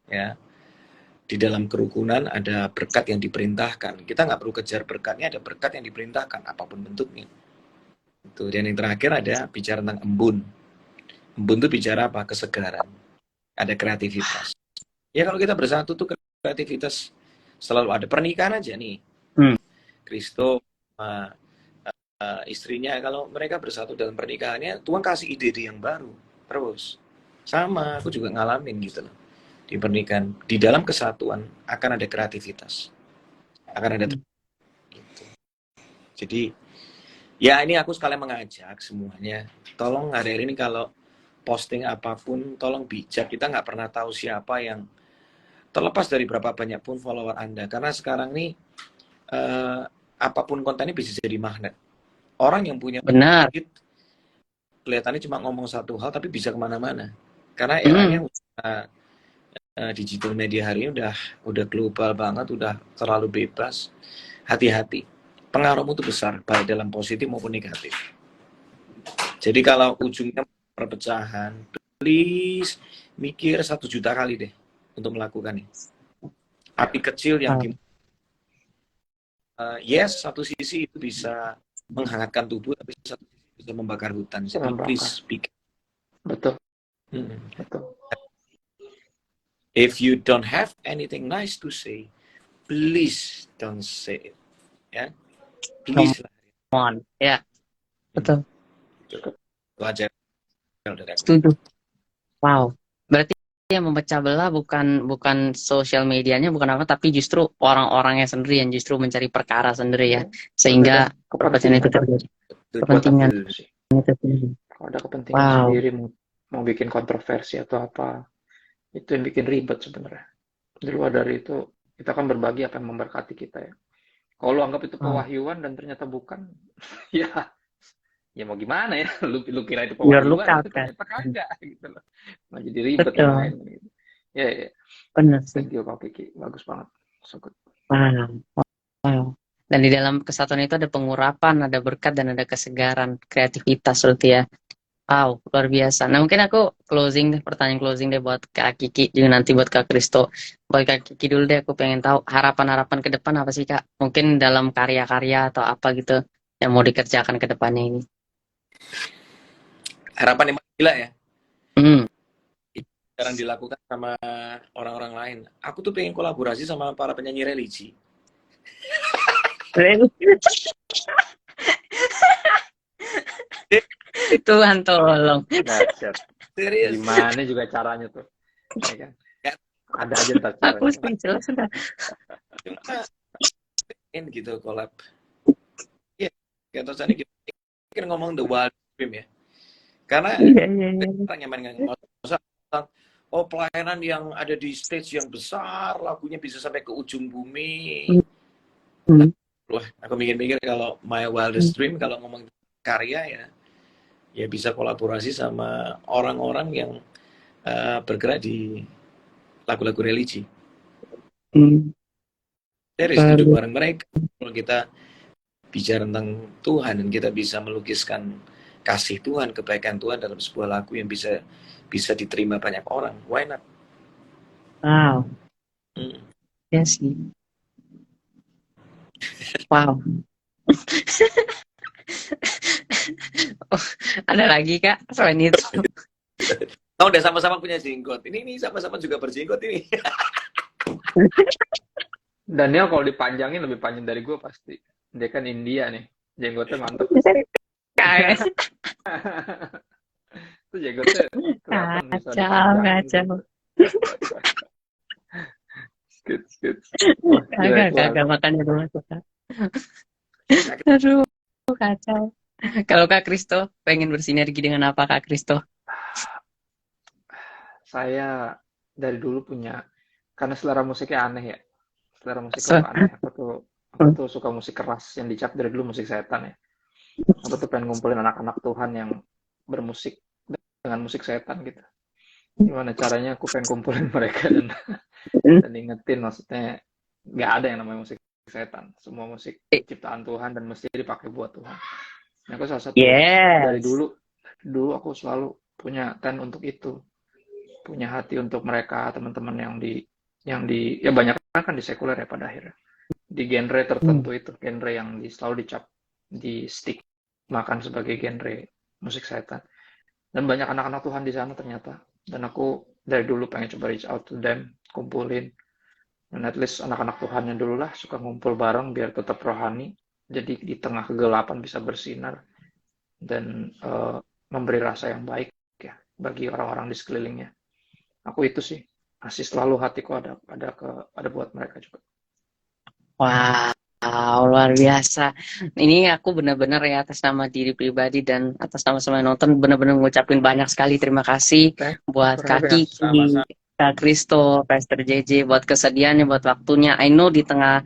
Ya, di dalam kerukunan ada berkat yang diperintahkan. Kita nggak perlu kejar berkatnya, ada berkat yang diperintahkan apapun bentuknya. Itu. Dan yang terakhir ada bicara tentang embun. Embun itu bicara apa? Kesegaran. Ada kreativitas. Ya kalau kita bersatu tuh kreativitas selalu ada. Pernikahan aja nih. Kristo sama istrinya, kalau mereka bersatu dalam pernikahannya, Tuhan kasih ide-ide yang baru. Terus. Sama, aku juga ngalamin gitu loh. Di pernikahan, di dalam kesatuan akan ada kreativitas. Akan ada gitu. Jadi, ya ini aku sekalian mengajak semuanya. Tolong hari ini kalau posting apapun, tolong bijak. Kita nggak pernah tahu siapa yang terlepas dari berapa banyak pun follower Anda. Karena sekarang nih, apapun kontennya bisa jadi magnet. Orang yang punya Benar. kelihatannya cuma ngomong satu hal, tapi bisa kemana-mana. Karena eranya digital media hari ini udah global banget, udah terlalu bebas. Hati-hati. Pengaruhmu itu besar, baik dalam positif maupun negatif. Jadi kalau ujungnya perpecahan, please mikir 1 juta kali deh untuk melakukannya. Api kecil yang yes, satu sisi itu bisa menghangatkan tubuh, tapi satu sisi bisa membakar hutan. Jadi please speak. Betul. Betul. If you don't have anything nice to say, please don't say it. Ya, please lah. Come on, ya, betul. Itu aja dari aku. Setuju. Wow, berarti yang memecah belah bukan sosial medianya, bukan apa, tapi justru orang-orangnya sendiri yang justru mencari perkara sendiri ya, sehingga perpecahan itu terjadi. Kepentingan itu sendiri. Kalau ada kepentingan sendiri, mau bikin kontroversi atau apa, itu yang bikin ribet sebenarnya. Di luar dari itu, kita kan berbagi apa yang memberkati kita ya. Kalau lu anggap itu pewahyuan dan ternyata bukan, ya mau gimana ya? Lu kira itu pewahyuan, itu ternyata kagak gitu loh. Nah, jadi ribet yang lain gitu. Ya. Benar sih. Thank you Kak Kiki, bagus banget. So good. Wow. Dan di dalam kesatuan itu ada pengurapan, ada berkat, dan ada kesegaran, kreativitas berarti ya. Wow, luar biasa. Nah, mungkin aku pertanyaan closing deh buat Kak Kiki, juga nanti buat Kak Kristo. Buat Kak Kiki dulu deh, aku pengen tahu harapan-harapan ke depan apa sih, Kak? Mungkin dalam karya-karya atau apa gitu yang mau dikerjakan ke depannya ini. Harapan yang gila ya. Jarang dilakukan sama orang-orang lain. Aku tuh pengen kolaborasi sama para penyanyi religi. Tuhan tolong. Serius. Gimana juga caranya tuh? Ya kan? Ada aja ntar caranya. Aku speechless sudah. Pengen gitu collab. Iya, kata Sani kita ngomong the wild dream ya. Karena orang yang main ngomong pelayanan yang ada di stage yang besar, lagunya bisa sampai ke ujung bumi. Wah, aku mikir-mikir kalau my wildest dream kalau ngomong karya ya bisa kolaborasi sama orang-orang yang bergerak di lagu-lagu religi. Dari setuju bareng mereka. Kalau kita bicara tentang Tuhan dan kita bisa melukiskan kasih Tuhan, kebaikan Tuhan dalam sebuah lagu yang bisa diterima banyak orang, why not? Wow. Ya sih. Wow. Ada lagi Kak selain itu? Tahu udah sama-sama punya jenggot. Ini sama-sama juga berjenggot ini. Daniel kalau dipanjangin lebih panjang dari gue pasti. Dia kan India nih, jenggotnya mantep. Itu jenggotnya kacau. Skit. Kagak makannya dulu Kak. Aduh, kacau. Kalau Kak Kristo pengen bersinergi dengan apa Kak Kristo? Saya dari dulu punya, karena selera musiknya aneh ya. Selera musiknya aneh. Aku tuh suka musik keras yang dicap dari dulu musik setan ya. Aku tuh pengen ngumpulin anak-anak Tuhan yang bermusik dengan musik setan gitu. Gimana caranya aku pengen kumpulin mereka dan ingetin, maksudnya nggak ada yang namanya musik setan. Semua musik ciptaan Tuhan dan mesti dipakai buat Tuhan. Nah, aku salah satu dari dulu aku selalu punya untuk itu. Punya hati untuk mereka, teman-teman yang di ya banyak kan di sekuler ya pada akhirnya. Di genre tertentu itu, genre yang selalu dicap di stick makan sebagai genre musik setan. Dan banyak anak-anak Tuhan di sana ternyata. Dan aku dari dulu pengen coba reach out to them, kumpulin. Dan at least anak-anak Tuhan yang dulu lah suka ngumpul bareng biar tetap rohani. Jadi di tengah kegelapan bisa bersinar dan memberi rasa yang baik ya bagi orang-orang di sekelilingnya. Aku itu sih masih selalu hatiku ada buat mereka juga. Wow, luar biasa. Ini aku benar-benar ya atas nama diri pribadi dan atas nama semua yang nonton benar-benar ngucapin banyak sekali terima kasih buat Kak Kiki, Kak Kristo, Pastor JJ, buat kesediaannya, buat waktunya. I know di tengah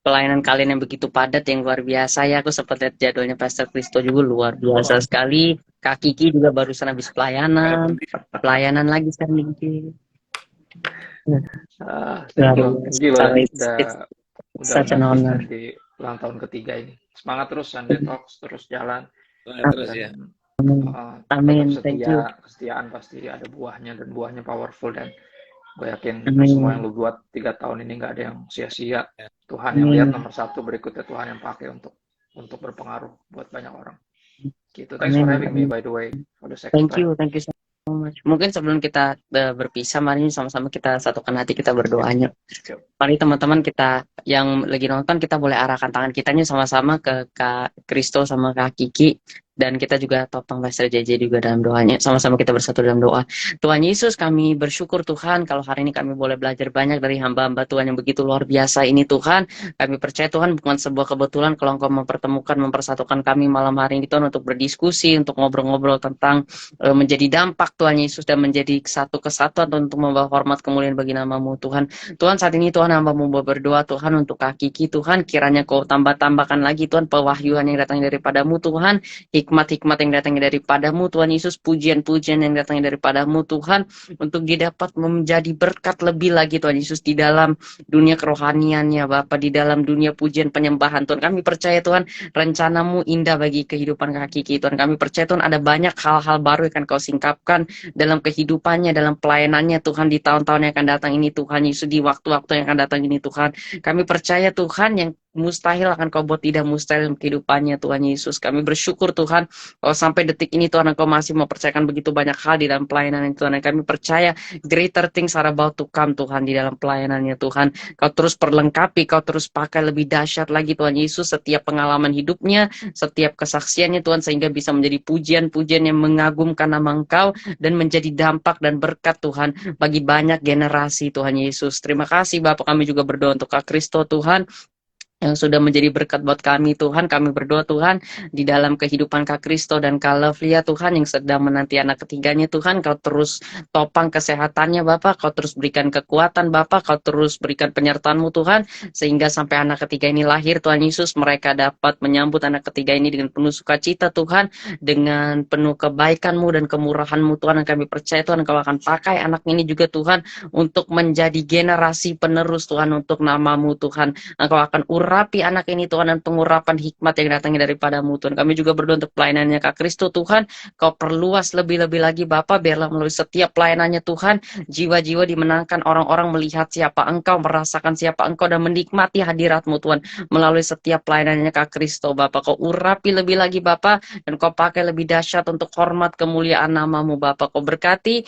pelayanan kalian yang begitu padat, yang luar biasa ya. Aku sempat lihat jadwalnya Pastor Kristo juga luar biasa sekali. Kak Kiki juga barusan habis pelayanan lagi sekarang nih. Gila, udah such an honor. di ulang tahun ketiga ini. Semangat terus Sunday Talks, terus jalan. Terus ya. Amin. Thank you. Kesetiaan pasti ada buahnya dan buahnya powerful dan gue yakin Amin. semua yang lu buat 3 tahun ini nggak ada yang sia-sia. Tuhan yang lihat nomor 1, berikutnya Tuhan yang pakai untuk berpengaruh buat banyak orang. Gitu. Thanks for having me by the way for the second time. Thank you so much. Mungkin sebelum kita berpisah, mari sama-sama kita satukan hati kita berdoanya. Mari teman-teman kita yang lagi nonton, kita boleh arahkan tangan kitanya sama-sama ke Kak Kristo sama Kak Kiki. Dan kita juga topang Pastor JJ juga dalam doanya. Sama-sama kita bersatu dalam doa. Tuhan Yesus, kami bersyukur Tuhan kalau hari ini kami boleh belajar banyak dari hamba-hamba Tuhan yang begitu luar biasa ini Tuhan. Kami percaya Tuhan bukan sebuah kebetulan kalau Engkau mempertemukan, mempersatukan kami malam hari ini Tuhan untuk berdiskusi, untuk ngobrol-ngobrol tentang menjadi dampak Tuhan Yesus dan menjadi satu kesatuan untuk membawa hormat kemuliaan bagi nama-Mu Tuhan. Tuhan saat ini Tuhan hamba-Mu berdoa Tuhan untuk Kak Kiki Tuhan, kiranya Kau tambahkan lagi Tuhan pewahyuan yang datang daripada-Mu Tuhan, hikmat-hikmat yang datangnya daripada-Mu Tuhan Yesus, pujian-pujian yang datangnya daripada-Mu Tuhan, untuk dia dapat menjadi berkat lebih lagi Tuhan Yesus di dalam dunia kerohaniannya Bapa, di dalam dunia pujian penyembahan Tuhan. Kami percaya Tuhan rencana-Mu indah bagi kehidupan Kak Kiki Tuhan. Kami percaya Tuhan ada banyak hal-hal baru yang akan Kau singkapkan dalam kehidupannya, dalam pelayanannya Tuhan di tahun-tahun yang akan datang ini Tuhan Yesus, di waktu-waktu yang akan datang ini Tuhan. Kami percaya Tuhan yang mustahil akan Kau buat tidak mustahil dalam kehidupannya Tuhan Yesus. Kami bersyukur Tuhan kalau sampai detik ini Tuhan Engkau masih mempercayakan begitu banyak hal di dalam pelayanan Tuhan. Dan kami percaya greater things are about to come Tuhan di dalam pelayanannya Tuhan. Kau terus perlengkapi, Kau terus pakai lebih dahsyat lagi Tuhan Yesus setiap pengalaman hidupnya, setiap kesaksiannya Tuhan, sehingga bisa menjadi pujian-pujian yang mengagumkan nama Engkau dan menjadi dampak dan berkat Tuhan bagi banyak generasi Tuhan Yesus. Terima kasih Bapak, kami juga berdoa untuk Kak Kristo Tuhan yang sudah menjadi berkat buat kami Tuhan. Kami berdoa Tuhan di dalam kehidupan Kak Kristo dan Kak Lovely Tuhan yang sedang menanti anak ketiganya Tuhan. Kau terus topang kesehatannya Bapak, Kau terus berikan kekuatan Bapak, Kau terus berikan penyertaan-Mu Tuhan, sehingga sampai anak ketiga ini lahir Tuhan Yesus, mereka dapat menyambut anak ketiga ini dengan penuh sukacita Tuhan, dengan penuh kebaikan-Mu dan kemurahan-Mu Tuhan. Dan kami percaya Tuhan Kau akan pakai anak ini juga Tuhan untuk menjadi generasi penerus Tuhan untuk nama-Mu Tuhan. Engkau akan urapi anak ini Tuhan, dan pengurapan hikmat yang datangnya daripada-Mu Tuhan. Kami juga berdoa untuk pelayanannya Kak Kristo Tuhan, Kau perluas lebih-lebih lagi Bapak, biarlah melalui setiap pelayanannya Tuhan, jiwa-jiwa dimenangkan, orang-orang melihat siapa Engkau, merasakan siapa Engkau, dan menikmati hadirat-Mu Tuhan melalui setiap pelayanannya Kak Kristo Bapak. Kau urapi lebih lagi Bapak, dan Kau pakai lebih dahsyat untuk hormat kemuliaan nama-Mu Bapak. Kau berkati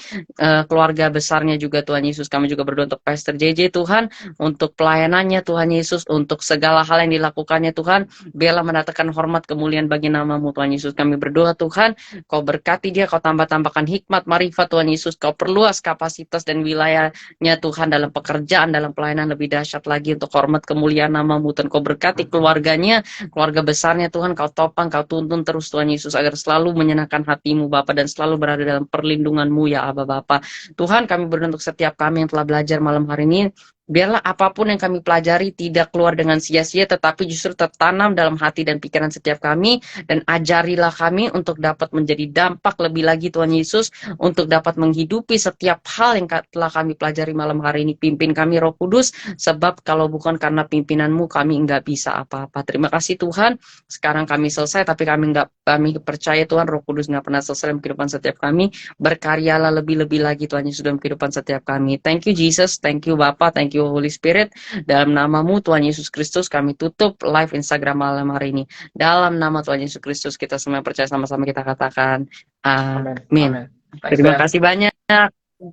keluarga besarnya juga Tuhan Yesus. Kami juga berdoa untuk Pastor JJ Tuhan, untuk pelayanannya Tuhan Yesus, untuk segala hal yang dilakukannya Tuhan, biarlah mendatangkan hormat kemuliaan bagi nama-Mu Tuhan Yesus. Kami berdoa Tuhan, Kau berkati dia, Kau tambahkan hikmat, marifat Tuhan Yesus, Kau perluas kapasitas dan wilayahnya Tuhan dalam pekerjaan, dalam pelayanan lebih dahsyat lagi untuk hormat kemuliaan nama-Mu Tuhan. Kau berkati keluarganya, keluarga besarnya Tuhan, Kau topang, Kau tuntun terus Tuhan Yesus, agar selalu menyenangkan hati-Mu Bapa, dan selalu berada dalam perlindungan-Mu ya Aba Bapa. Tuhan, kami berdoa untuk setiap kami yang telah belajar malam hari ini, biarlah apapun yang kami pelajari tidak keluar dengan sia-sia, tetapi justru tertanam dalam hati dan pikiran setiap kami, dan ajarilah kami untuk dapat menjadi dampak lebih lagi Tuhan Yesus, untuk dapat menghidupi setiap hal yang telah kami pelajari malam hari ini. Pimpin kami Roh Kudus, sebab kalau bukan karena pimpinan-Mu kami enggak bisa apa-apa. Terima kasih Tuhan, sekarang kami selesai, tapi kami percaya Tuhan Roh Kudus enggak pernah selesai dalam kehidupan setiap kami. Berkaryalah lebih-lebih lagi Tuhan Yesus dalam kehidupan setiap kami. Thank you Jesus, thank you Bapak, thank Thank you Holy Spirit. Dalam namamu Tuhan Yesus Kristus kami tutup live Instagram malam hari ini. Dalam nama Tuhan Yesus Kristus kita semua percaya sama-sama kita katakan Amin. amin. Amin. Thanks, Terima Dan. kasih banyak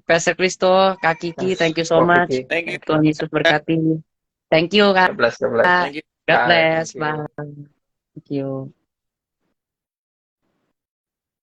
Pastor Kristo, Kak Kiki, Yes. thank you so Oh, much. Kiki. Thank you. Tuhan Yesus berkati. Thank you Kak. God bless. God bless. Thank you. God Bye. bless. Thank you. Bye. Thank you.